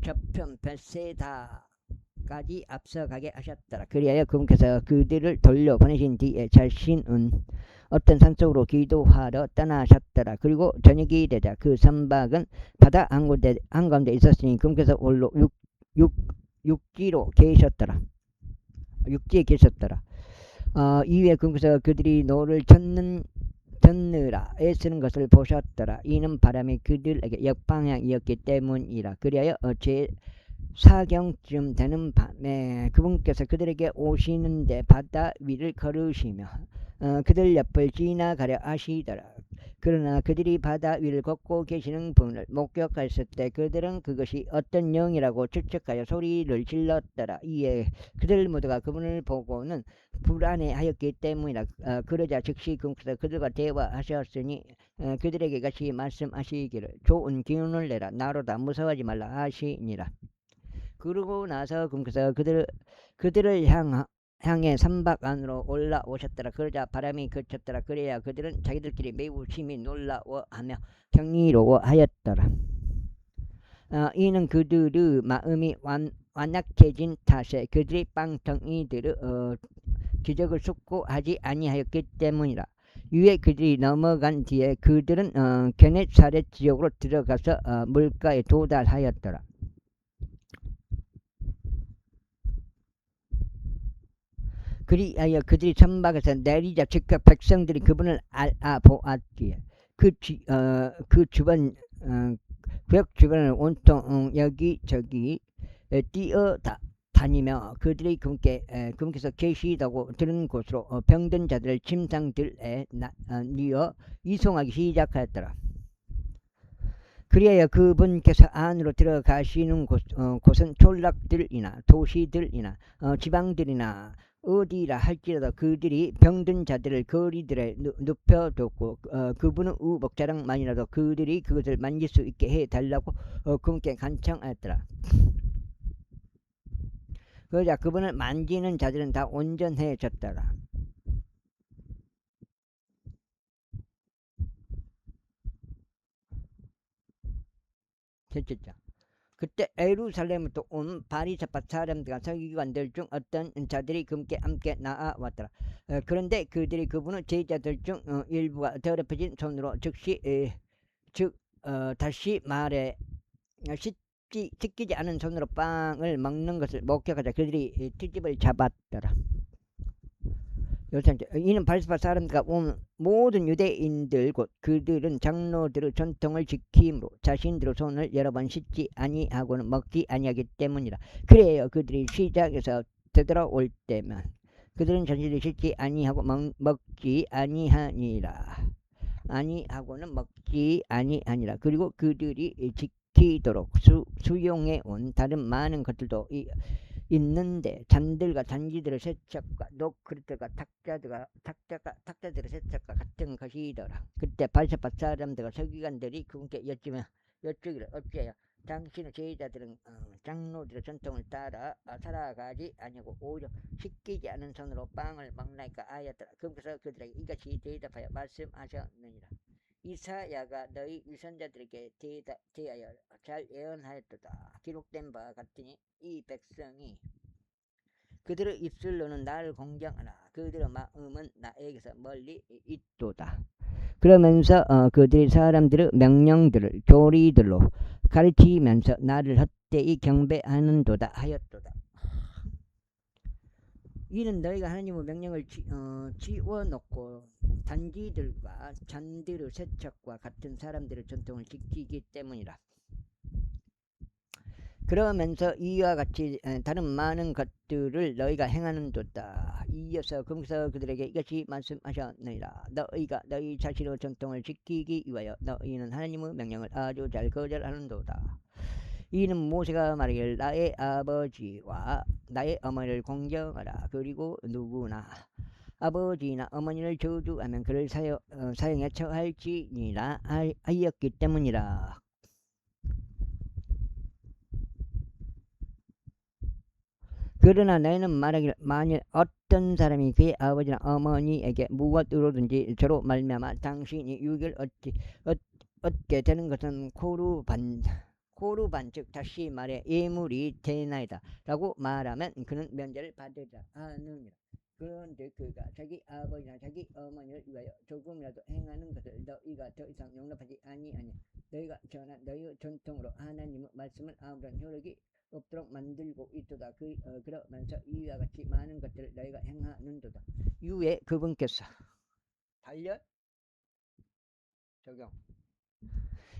저편 베세다까지 앞서가게 하셨더라. 그리하여 그분께서 그들을 돌려보내신 뒤에 자신은 어떤 산속으로 기도하러 떠나셨더라. 그리고 저녁이 되자 그 선박은 바다 한가운데 있었으니 그분께서 홀로 육지에 계셨더라. 이후에 그분께서 그들이 노를 젓느라 애쓰는 것을 보셨더라. 이는 바람이 그들에게 역방향이었기 때문이라. 그리하여 제4경쯤 되는 밤에 그분께서 그들에게 오시는데 바다 위를 걸으시며 그들 옆을 지나가려 하시더라. 그러나 그들이 바다 위를 걷고 계시는 분을 목격하였을 때 그들은 그것이 어떤 영이라고 추측하여 소리를 질렀더라. 이에 그들 모두가 그분을 보고는 불안해하였기 때문이라. 그러자 즉시 그분께서 그들과 대화하셨으니 그들에게 같이 말씀하시기를 좋은 기운을 내라 나로다 무서워하지 말라 하시니라. 그러고 나서 그분께서 그들을 향해 선박 안으로 올라오셨더라. 그러자 바람이 그쳤더라. 그래야 그들은 자기들끼리 매우 심히 놀라워하며 경이로워하였더라. 이는 그들의 마음이 완악해진 탓에 그들이 빵덩이들의 기적을 숙고하지 아니하였기 때문이라. 위에 그들이 넘어간 뒤에 그들은 게네사렛 지역으로 들어가서 물가에 도달하였더라. 그리하여 그들이 선박에서 내리자 즉각 백성들이 그분을 알아보았기에 그 주변 구역 주변을 온통 여기저기 뛰어다니며 그들이 그분께서 계시다고 들은 곳으로 병든 자들을 침상들에 뉘어 이송하기 시작하였더라. 그리하여 그분께서 안으로 들어가시는 곳은 촌락들이나 도시들이나 지방들이나 어디라 할지라도 그들이 병든 자들을 거리들에 눕혀뒀고 그분은 우복자랑만이라도 그들이 그것을 만질 수 있게 해달라고 그분께 간청하였더라. 그러자 그분을 만지는 자들은 다 온전해졌더라. 됐죠? 그때 예루살렘부터 온 바리새파 사람들과 서기관들 중 어떤 자들이 그분께 함께 나아왔더라. 그런데 그들이 그분의 제자들 중 일부가 더럽혀진 손으로 다시 말해 씻기지 않은 손으로 빵을 먹는 것을 목격하자 그들이 트집을 잡았더라. 이는 바리새파 사람들과 모든 유대인들 곧 그들은 장로들의 전통을 지킴으로 자신들의 손을 여러 번 씻지 아니하고는 먹지 아니하기 때문이라. 그래요 그들이 시작에서 되돌아올 때만 그들은 자신들이 씻지 아니하고 먹지 아니하고는 먹지 아니하니라. 그리고 그들이 지키도록 수용해 온 다른 많은 것들도 있는데 잔들과 잔지들의 세척과 녹그릇들과 탁자들의 세척과 같은 것이더라. 그때 바리새파 사람들과 서기관들이 그분께 여쭈기를 어찌하여 당신의 제자들은 장로들의 전통을 따라 살아가지 아니하고 오히려 씻기지 않은 손으로 빵을 먹나이까 하였더라. 그분께서 그들에게 이같이 대답하여 말씀하셨느니라. 이사야가 너희 위선자들에게 대하여 잘 예언하였도다. 기록된 바와 같으니 이 백성이 그들의 입술로는 나를 공경하나 그들의 마음은 나에게서 멀리 있도다. 그러면서 그들이 사람들의 명령들을 교리들로 가르치면서 나를 헛되이 경배하는도다 하였도다. 이는 너희가 하나님의 명령을 지워놓고 단지들과 잔들의 세척과 같은 사람들의 전통을 지키기 때문이라. 그러면서 이와 같이 다른 많은 것들을 너희가 행하는도다. 이어서 거기서 그들에게 이같이 말씀하셨느니라. 너희가 너희 자신의 전통을 지키기 위하여 너희는 하나님의 명령을 아주 잘 거절하는도다. 이는 모세가 말하길 나의 아버지와 나의 어머니를 공경하라. 그리고 누구나 아버지나 어머니를 저주하면 그를 사형에 처할지니라 하였기 때문이라. 그러나 너희는 말하기를 만일 어떤 사람이 그의 아버지나 어머니에게 무엇으로든지 저로 말미암아 당신이 유익을 얻게 되는 것은 고루반 즉 다시 말해 예물이 되나이다 라고 말하면 그는 면제를 받으리라 하느니라. 그런데 그가 자기 아버지나 자기 어머니를 위하여 조금이라도 행하는 것을 너희가 더 이상 용납하지 아니하냐. 너희가 전한 너희의 전통으로 하나님의 말씀을 아무런 효력이 없도록 만들고 있도다. 그러면서 이와 같이 많은 것들을 너희가 행하는도다. 이후에 그분께서 달려 적용.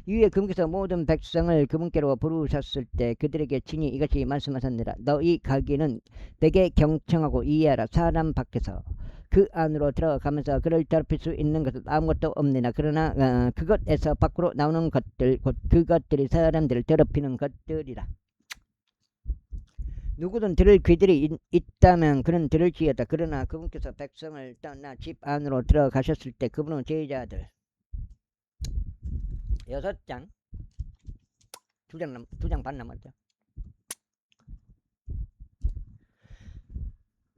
이후에 그분께서 모든 백성을 그분께로 부르셨을 때 그들에게 친히 이같이 말씀하셨느니라. 너희 가기는 되게 경청하고 이해하라. 사람 밖에서 그 안으로 들어가면서 그를 더럽힐 수 있는 것은 아무것도 없느니라. 그러나 그것에서 밖으로 나오는 것들 곧 그것들이 사람들을 더럽히는 것들이라. 누구든 들을 귀들이 있다면 그는 들을지어다. 그러나 그분께서 백성을 떠나 집 안으로 들어가셨을 때 그분은 제자들 6장 2장 반 남았죠.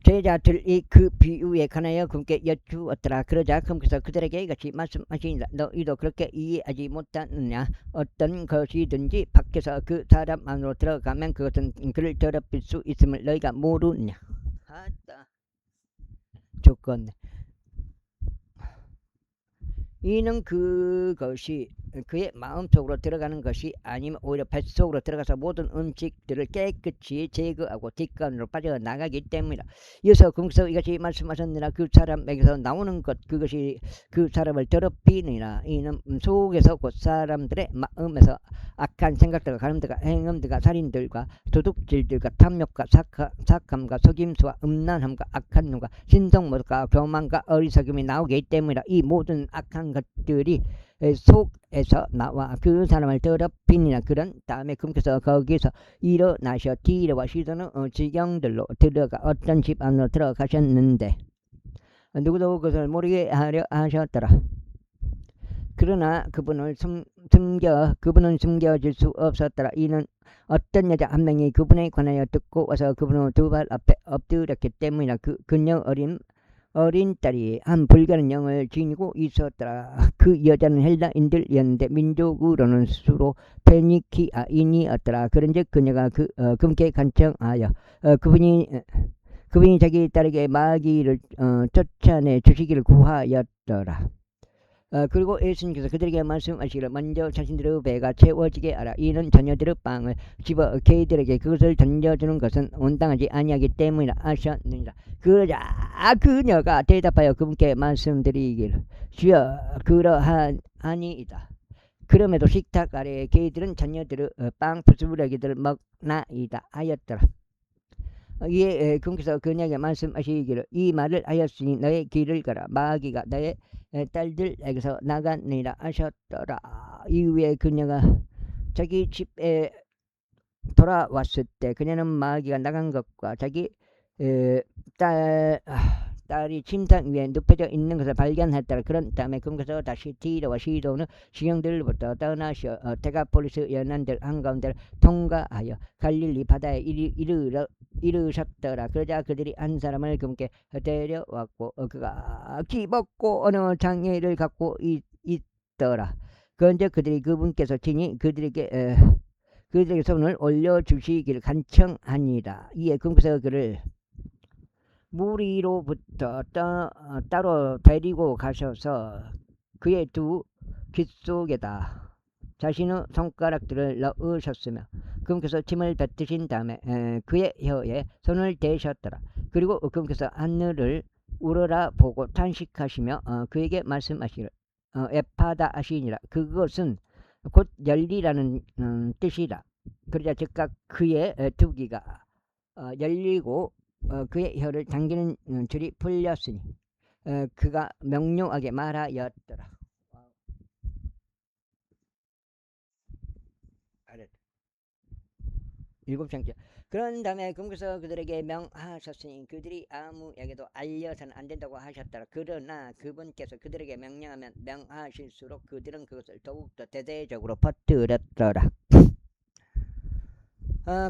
제자들이 그 비유에 관하여 그분께 여쭈었더라. 그러자 그분께서 그들에게 이같이 말씀하시니라. 너희도 그렇게 이해하지 못하느냐. 어떤 것이든지 밖에서 그 사람 안으로 들어가면 그것은 그를 더럽힐 수 있음을 너희가 모르느냐. 아따 좋겠네. 이는 그것이 그의 마음속으로 들어가는 것이 아니면 오히려 뱃속으로 들어가서 모든 음식들을 깨끗이 제거하고 뒷간으로 빠져나가기 때문이다. 이어서 그분께서 이같이 말씀하셨느니라. 그 사람에게서 나오는 것 그것이 그 사람을 더럽히느니라. 이는 속에서 곧 사람들의 마음에서 악한 생각들과 가늠들과 행음들과 살인들과 도둑질들과 탐욕과 착함과 속임수와 음란함과 악한 눈과 신성모독과 교만과 어리석음이 나오기 때문이다. 이 모든 악한 것들이 속에서 나와 그 사람을 더럽히니라. 그런 다음에 그분께서 거기서 일어나셔 디르와 시도는 지경들로 들어가 어떤 집 안으로 들어가셨는데 누구도 그것을 모르게 하려 하셨더라. 그러나 그분은 숨겨질 수 없었더라. 이는 어떤 여자 한 명이 그분에 관하여 듣고 와서 그분의 두 발 앞에 엎드렸기 때문이라. 그녀 어린 딸이 한 불가는 영을 지니고 있었더라. 그 여자는 헬라인들이었는데 민족으로는 수로 페니키아인이었더라. 그런즉 그녀가 그분께 간청하여 그분이 자기 딸에게 마귀를 쫓아내 주시기를 구하였더라. 그리고 예수님께서 그들에게 말씀하시기를 먼저 자신들의 배가 채워지게 하라. 이는 자녀들의 빵을 집어 개들에게 그것을 던져주는 것은 온당하지 아니하기 때문이라 하셨느니라. 그러자 그녀가 대답하여 그분께 말씀드리기를 주여 그러하니이다. 그럼에도 식탁 아래에 개들은 자녀들의 빵 부스러기들을 먹나이다 하였더라. 이에 그분께서 그녀에게 말씀하시기를 이 말을 하였으니 너의 길을 가라. 마귀가 너의 딸들에게서 나가니라 하셨더라. 이후에 그녀가 자기 집에 돌아왔을 때 그녀는 마귀가 나간 것과 자기 딸이 침상 위에 눕혀져 있는 것을 발견했더라. 그런 다음에 그분께서 다시 디르와 시도는 지경들로부터 떠나셔 데가폴리스 연안들 한가운데를 통과하여 갈릴리 바다에 이르셨더라. 그러자 그들이 한 사람을 그분께 데려왔고 그가 기벗고 어느 장애를 갖고 하였더라. 그런즉 그들이 그분께서 친히 그들에게 손을 올려주시기를 간청하니라. 이에 금께서 그를 무리로부터 따로 데리고 가셔서 그의 두 귓속에다 자신의 손가락들을 넣으셨으며 금께서 침을 뱉으신 다음에 그의 혀에 손을 대셨더라. 그리고 금께서 하늘을 우러라 보고 탄식하시며 그에게 말씀하시기를 에파다 하시니라. 그것은 곧 열리라는 뜻이라. 그러자 즉각 그의 두 귀가 열리고 그의 혀를 당기는 줄이 풀렸으니 그가 명료하게 말하였더라. 일곱 장째. 그런 다음에 금께서 그들에게 명하셨으니 그들이 아무에게도 알려서는 안 된다고 하셨더라. 그러나 그분께서 그들에게 명하실수록 그들은 그것을 더욱더 대대적으로 퍼뜨렸더라.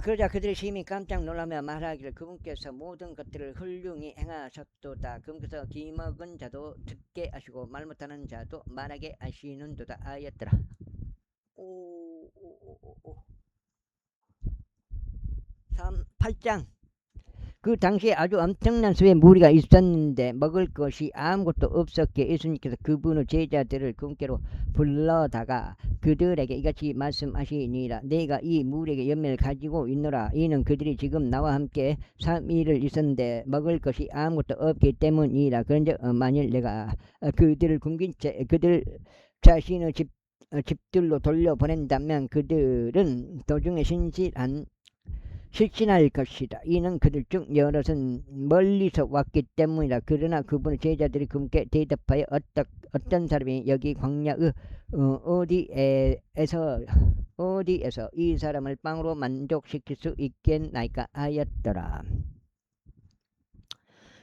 그러자 그들이 심히 깜짝 놀라며 말하기를 그분께서 모든 것들을 훌륭히 행하셨도다. 그분께서 귀먹은 자도 듣게 하시고 말 못하는 자도 말하게 하시는도다 하였더라. 8장. 그 당시에 아주 엄청난 수의 무리가 있었는데 먹을 것이 아무것도 없었기에 예수님께서 그분의 제자들을 그분께로 불러다가 그들에게 이같이 말씀하시니라. 내가 이 무리에게 열매를 가지고 있노라. 이는 그들이 지금 나와 함께 3일을 있었는데 먹을 것이 아무것도 없기 때문이라. 그런즉 만일 내가 그들을 굶긴 채 그들 자신의 집들로 돌려보낸다면 그들은 도중에 실신할 것이다. 이는 그들 중 여럿은 멀리서 왔기 때문이다. 그러나 그분의 제자들이 그분께 대답하여 어떤 사람이 여기 광야의 어디에서 이 사람을 빵으로 만족시킬 수 있겠나이까 하였더라.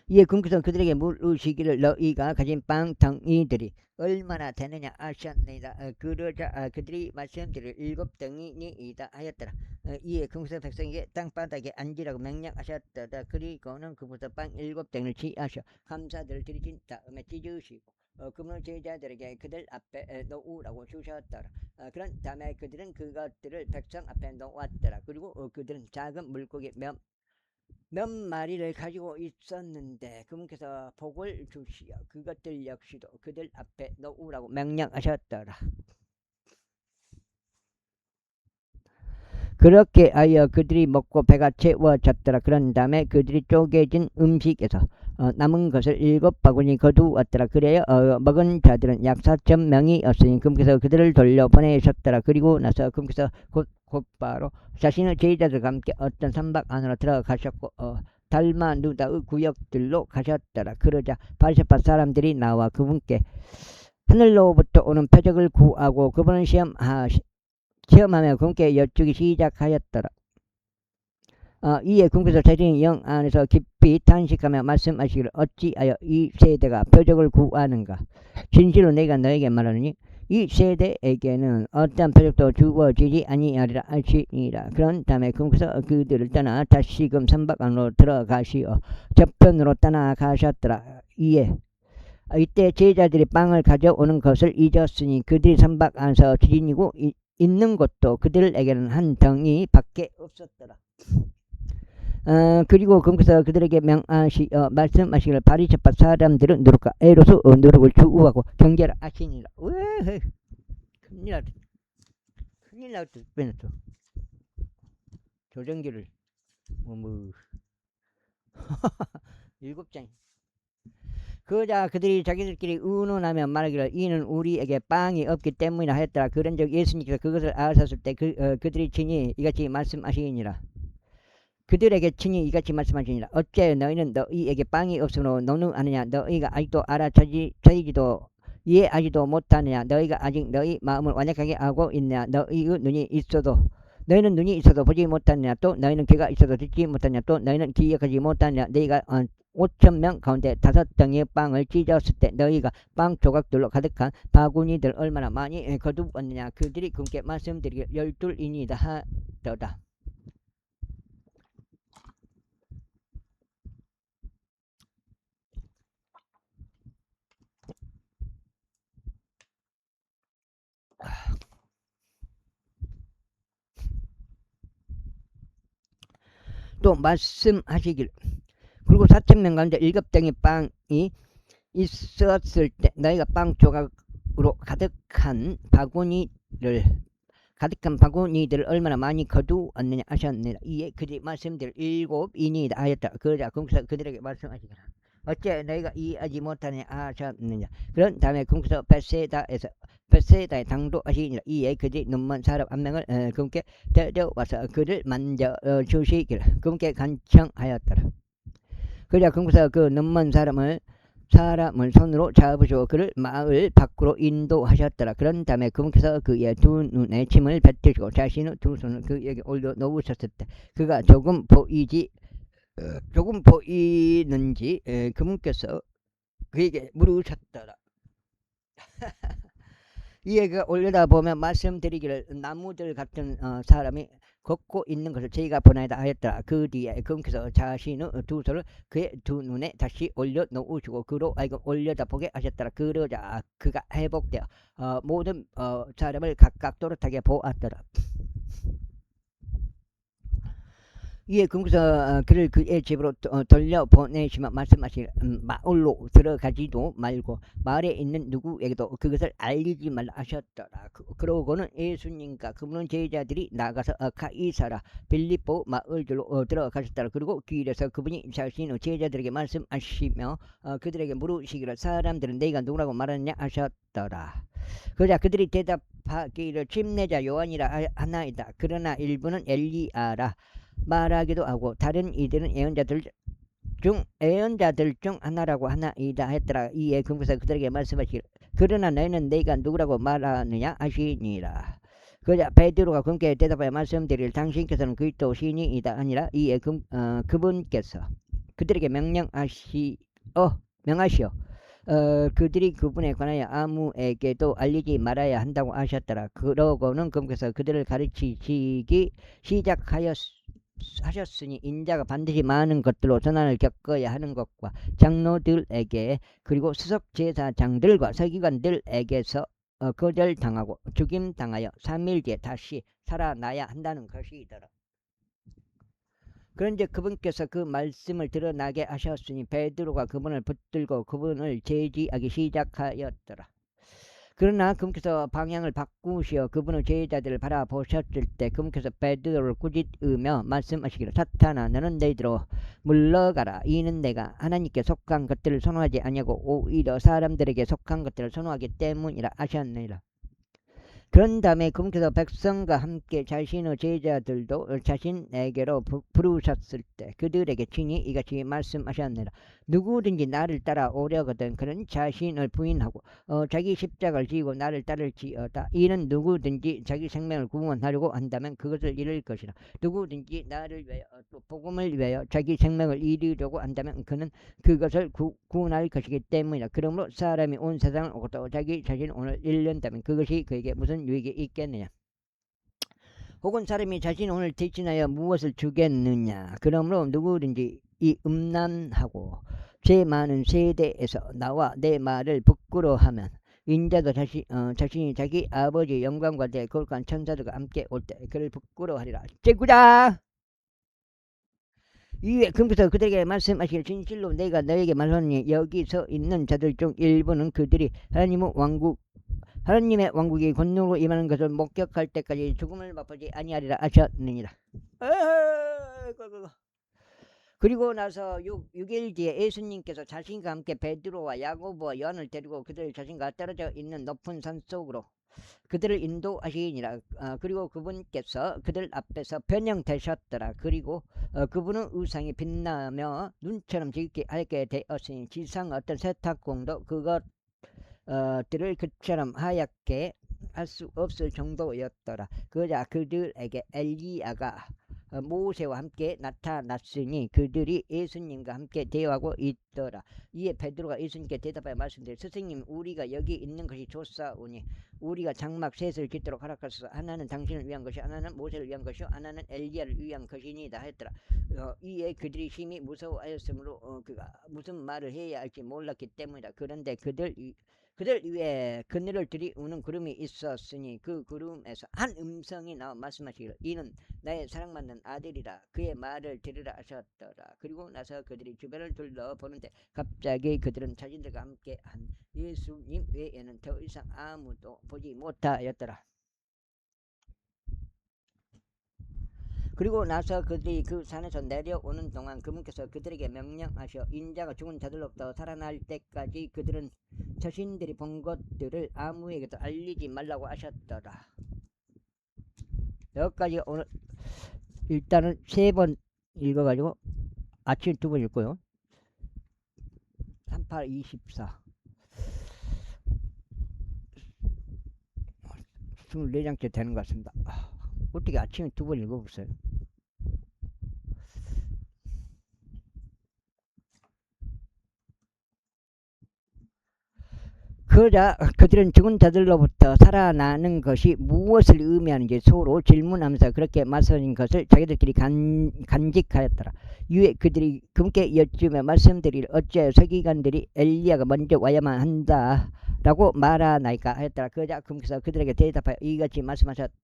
이에 금께서 그들에게 물으시기를 너희가 가진 빵 덩이들이 얼마나 되느냐 하셨나이다. 그러자 그들이 말씀드릴 7덩이니이다 하였더라. 이에 금께서 백성에게 땅바닥에 앉으라고 명령하셨더라. 그리고는 그부터 빵 7덩이를 취하셔 감사들을 드리신 다음에 찢으시고 그분의 제자들에게 그들 앞에 놓으라고 주셨더라. 그런 다음에 그들은 그것들을 백성 앞에 놓았더라. 그리고 그들은 작은 물고기 몇 마리를 가지고 있었는데 그분께서 복을 주시어 그것들 역시도 그들 앞에 놓으라고 명령하셨더라. 그렇게 하여 그들이 먹고 배가 채워졌더라. 그런 다음에 그들이 쪼개진 음식에서 남은 것을 7바구니 거두었더라. 그래야 먹은 자들은 약 4,000명이었으니 금께서 그들을 돌려보내셨더라. 그리고 나서 금께서 곧바로 자신의 제자들과 함께 어떤 산박 안으로 들어가셨고 달마누다의 구역들로 가셨더라. 그러자 바리새파 사람들이 나와 그분께 하늘로부터 오는 표적을 구하고 그분을 시험하며 그분께 여쭈기 시작하였더라. 이에 그분께서 자신의 영 안에서 깊이 탄식하며 말씀하시기를 어찌하여 이 세대가 표적을 구하는가. 진실로 내가 너에게 말하노니 이 세대에게는 어떤 표적도 주어지지 아니하리라 하시니라. 그런 다음에 그분께서 그들을 떠나 다시금 선박 안으로 들어가시어 저편으로 떠나가셨더라. 이때 제자들이 빵을 가져오는 것을 잊었으니 그들이 선박 안에서 지니고 있는 것도 그들에게는 한 덩이 밖에 없었더라. 그리고 그분께서 그들에게 말씀하시기를 바리새파 사람들은 누룩과 에로스 누룩을 주우하고 경계를 하시니라. 왜 큰일 났다 또 조정기를 7장. 그러자 그들이 자기들끼리 의논하며 말하기를 이는 우리에게 빵이 없기 때문이라 하였더라. 그런즉 예수님께서 그것을 아셨을 때 그들이 친히 이같이 말씀하시니라. 그들에게 친히 이같이 말씀하시니라. 어째 너희는 너희에게 빵이 없으므로 노느하느냐. 너희가 아직도 알아차리지도 이해하지도 못하느냐. 너희가 아직 너희 마음을 완약하게 하고 있느냐. 너희는 눈이 있어도 보지 못하느냐. 또 너희는 귀가 있어도 듣지 못하느냐. 또 너희는 기억하지 못하느냐. 너희가 5,000명 가운데 5덩이의 빵을 찢었을 때 너희가 빵 조각들로 가득한 바구니들 얼마나 많이 거두었느냐. 그들이 그분께 말씀드리기를 12이니이다 하더라. 또 말씀하시길. 그리고 4,000명 가운데 7덩이 빵이 있었을 때 너희가 빵 조각으로 가득한 바구니들을 얼마나 많이 거두었느냐 하셨느니라. 이에 그들이 말씀드릴 7인이다 하였다. 그러자 궁서 그들에게 말씀하시더라. 어째 너희가 이해하지 못하느냐 하셨느냐. 그런 다음에 궁서 베세다에 당도하시니라. 이에 그들이 눈먼 사람 한 명을 그분께 데려와서 그를 만져 주시기를 그분께 간청하였더라. 그러자 궁서 그 눈먼 사람을 손으로 잡으시고 그를 마을 밖으로 인도하셨더라. 그런 다음에 그분께서 그의 두 눈에 침을 뱉으시고 자신의 두 손을 그에게 올려 놓으셨을 때 그가 조금 보이는지 그분께서 그에게 물으셨더라. 이에 그가 올려다보면 말씀드리기를 나무들 같은 사람이 걷고 있는 것을 저희가 보나이다 하였더라. 그 뒤에 그분께서 자신의 두 손을 그의 두 눈에 다시 올려 놓으시고 그로 하여금 올려다보게 하셨더라. 그러자 그가 회복되어 모든 사람을 각각 또렷하게 보았더라. 이에 그분께서 그를 그의 집으로 돌려보내시면 말씀하시길 마을로 들어가지도 말고 마을에 있는 누구에게도 그것을 알리지 말라 하셨더라. 그러고는 예수님과 그분의 제자들이 나가서 가이사라 빌립보 마을들로 들어가셨더라. 그리고 길에서 그분이 자신의 제자들에게 말씀하시며 그들에게 물으시기를 사람들은 너희가 누구라고 말하느냐 하셨더라. 그러자 그들이 대답하기를 침례자 요한이라 하나이다. 그러나 일부는 엘리야라 말하기도 하고 다른 이들은 예언자들 중 하나라고 하나이다 했더라. 이에 그분께서 그들에게 말씀하시기를 그러나 너희는 내가 누구라고 말하느냐 하시니라. 그러자 베드로가 그분께 대답하여 말씀드리길 당신께서는 그리스도 신이이다 아니라. 이에 그분께서 그들에게 명하시어 그들이 그분에 관하여 아무에게도 알리지 말아야 한다고 하셨더라. 그러고는 그분께서 그들을 가르치시기 하셨으니 인자가 반드시 많은 것들로 전환을 겪어야 하는 것과 장로들에게 그리고 수석제사장들과 서기관들에게서 거절당하고 죽임당하여 3일 뒤에 다시 살아나야 한다는 것이더라. 그런데 그분께서 그 말씀을 드러나게 하셨으니 베드로가 그분을 붙들고 그분을 제지하기 시작하였더라. 그러나 그분께서 방향을 바꾸시어 그분의 제자들을 바라보셨을 때 그분께서 베드로를 꾸짖으며 말씀하시기를 사탄아 너는 너희들로 물러가라. 이는 내가 하나님께 속한 것들을 선호하지 아니하고 오히려 사람들에게 속한 것들을 선호하기 때문이라 하셨느니라. 그런 다음에 그분께서 백성과 함께 자신의 제자들도 자신에게로 부르셨을 때 그들에게 친히 이같이 말씀하셨느니라. 누구든지 나를 따라오려거든 그는 자신을 부인하고 자기 십자가를 지고 나를 따를지어다. 이는 누구든지 자기 생명을 구원하려고 한다면 그것을 잃을 것이라. 누구든지 나를 위하여 또 복음을 위하여 자기 생명을 잃으려고 한다면 그는 그것을 구원할 것이기 때문이라. 그러므로 사람이 온 세상을 오고 또 자기 자신을 오늘 잃는다면 그것이 그에게 무슨 유익이 있겠느냐. 혹은 사람이 자신이 오늘 대신하여 무엇을 주겠느냐. 그러므로 누구든지 이 음란하고 죄 많은 세대에서 나와 내 말을 부끄러워하면 인자도 자신이 자기 아버지의 영광과 내 거룩한 천사들과 함께 올 때 그를 부끄러워하리라. 제구자. 이에 그분께서 그들에게 말씀하시기를 진실로 내가 너에게 말하노니 여기 서 있는 자들 중 일부는 그들이 하나님의 왕국이 권능으로 임하는 것을 목격할 때까지 죽음을 맛보지 아니하리라 하셨느니라. 그리고 나서 6일 뒤에 예수님께서 자신과 함께 베드로와 야고보와 요한을 데리고 그들 자신과 떨어져 있는 높은 산 속으로 그들을 인도하시니라. 그리고 그분께서 그들 앞에서 변형되셨더라. 그리고 그분의 의상이 빛나며 눈처럼 짙게 하얗게 되었으니 지상 어떤 세탁공도 그것들을 그처럼 하얗게 할 수 없을 정도였더라. 그러자 그들에게 엘리야가 모세와 함께 나타났으니 그들이 예수님과 함께 대화하고 있더라. 이에 베드로가 예수님께 대답하여 말씀드려 스승님 우리가 여기 있는 것이 좋사오니 우리가 장막 셋을 짓도록 하락하소서. 하나는 당신을 위한 것이 하나는 모세를 위한 것이요 하나는 엘리야를 위한 것이니이다 했더라. 이에 그들이 심히 무서워하였으므로 그가 무슨 말을 해야 할지 몰랐기 때문이다. 그런데 그들 위에 그늘을 들이우는 구름이 있었으니 그 구름에서 한 음성이 나와 말씀하시기를 이는 나의 사랑받는 아들이라 그의 말을 들으라 하셨더라. 그리고 나서 그들이 주변을 둘러보는데 갑자기 그들은 자신들과 함께 한 예수님 외에는 더 이상 아무도 보지 못하였더라. 그리고 나서 그들이 그 산에서 내려오는 동안 그분께서 그들에게 명령하셔 인자가 죽은 자들로부터 살아날 때까지 그들은 자신들이 본 것들을 아무에게도 알리지 말라고 하셨더라. 여기까지 오늘 일단은 3번 읽어가지고 아침 2번 읽고요. 38, 24 24장째 되는 것 같습니다. 어떻게 아침에 2번 읽어보세요. 그러자 그들은 죽은 자들로부터 살아나는 것이 무엇을 의미하는지 서로 질문하면서 그렇게 말씀하신 것을 자기들끼리 간직하였더라. 이에 그들이 그분께 여쭈며 말씀드리를 어찌하여 서기관들이 엘리야가 먼저 와야만 한다라고 말하나이까 하였더라. 그러자 그분께서 그들에게 대답하여 이같이 말씀하셨더라.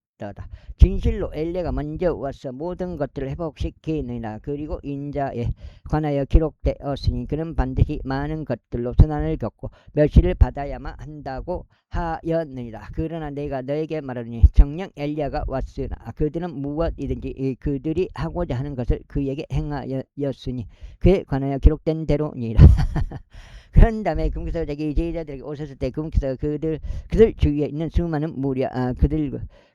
진실로 엘리야가 먼저 와서 모든 것들을 회복시키느니라. 그리고 인자에 관하여 기록되었으니 그는 반드시 많은 것들로 선한을 겪고 멸시를 받아야만 한다고 하였느니라. 그러나 내가 너에게 말하노니 정녕 엘리야가 왔으나 그들은 무엇이든지 그들이 하고자 하는 것을 그에게 행하였으니 그에 관하여 기록된 대로니라. 그런 다음에 그분께서 자기 제자들에게 오셨을 때 그분께서 그들 주위에 있는 수많은 무리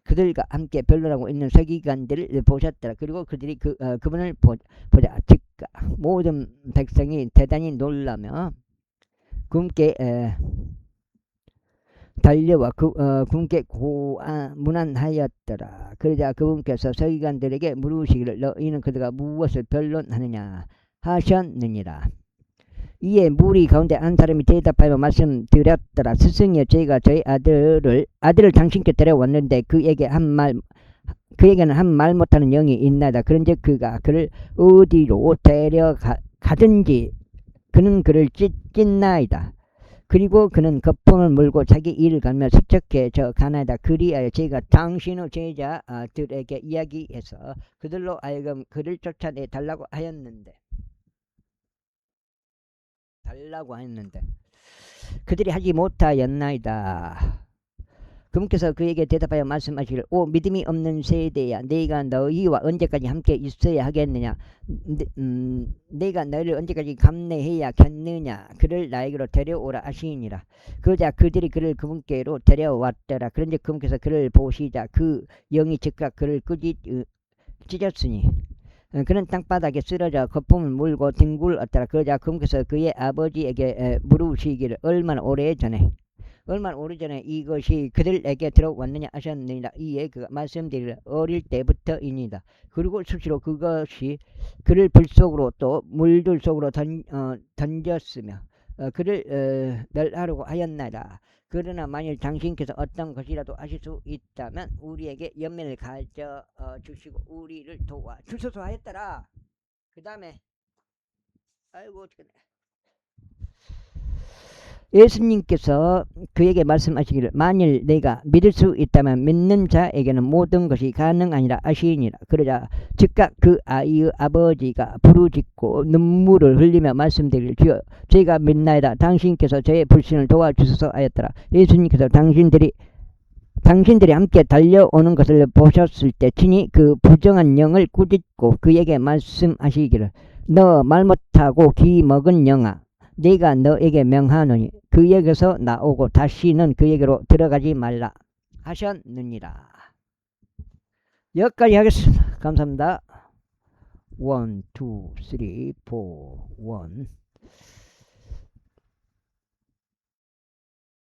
그들과 함께 변론하고 있는 서기관들을 보셨더라. 그리고 그들이 그분을 보자 즉각 모든 백성이 대단히 놀라며 그분께 달려와 그분께 문안하였더라. 그러자 그분께서 서기관들에게 물으시기를 너희는 그들과 무엇을 변론하느냐 하셨느니라. 이에 무리 가운데 한 사람이 대답하여 말씀드렸더라. 스승이여 저희가 저희 아들을 당신께 데려왔는데 그에게는 한 말 못하는 영이 있나이다. 그런즉 그가 그를 어디로 데려가든지 그는 그를 찢나이다. 그리고 그는 거품을 물고 자기 일을 가며 수척해져 가나이다. 그리하여 저희가 당신의 제자들에게 이야기해서 그들로 하여금 그를 쫓아내 달라고 하였는데 그들이 하지 못하였나이다. 그분께서 그에게 대답하여 말씀하시기를 오 믿음이 없는 세대야 네가 너희와 언제까지 함께 있어야 하겠느냐 내가 너희를 언제까지 감내해야겠느냐 그를 나에게로 데려오라 하시니라. 그러자 그들이 그를 그분께로 데려왔더라. 그런데 그분께서 그를 보시자 그 영이 즉각 그를 찢었으니 그는 땅바닥에 쓰러져 거품을 물고 뒹굴었더라. 그러자 그분께서 그의 아버지에게 물으시기를 얼마나 오래전에 이것이 그들에게 들어왔느냐 하셨느니라. 이에 그가 말씀드리기를 어릴 때부터이니다. 그리고 수시로 그것이 그를 불 속으로 또 물들 속으로 던졌으며 그를 멸하려고 하였나이다. 그러나 만일 당신께서 어떤 것이라도 하실 수 있다면 우리에게 연민을 가져 주시고 우리를 도와 주소서 하였더라. 그 다음에 아이고 어떡하네. 예수님께서 그에게 말씀하시기를 만일 내가 믿을 수 있다면 믿는 자에게는 모든 것이 가능하니라 하시니라. 그러자 즉각 그 아이의 아버지가 부르짖고 눈물을 흘리며 말씀드리기를 주여 저희가 믿나이다. 당신께서 저의 불신을 도와주소서 하였더라. 예수님께서 당신들이 함께 달려오는 것을 보셨을 때 친히 그 부정한 영을 꾸짖고 그에게 말씀하시기를 너 말 못하고 귀 먹은 영아 내가 너에게 명하노니 그에게서 나오고 다시는 그에게로 들어가지 말라 하셨느니라. 여기까지 하겠습니다. 감사합니다. 1, 2, 3, 4, 1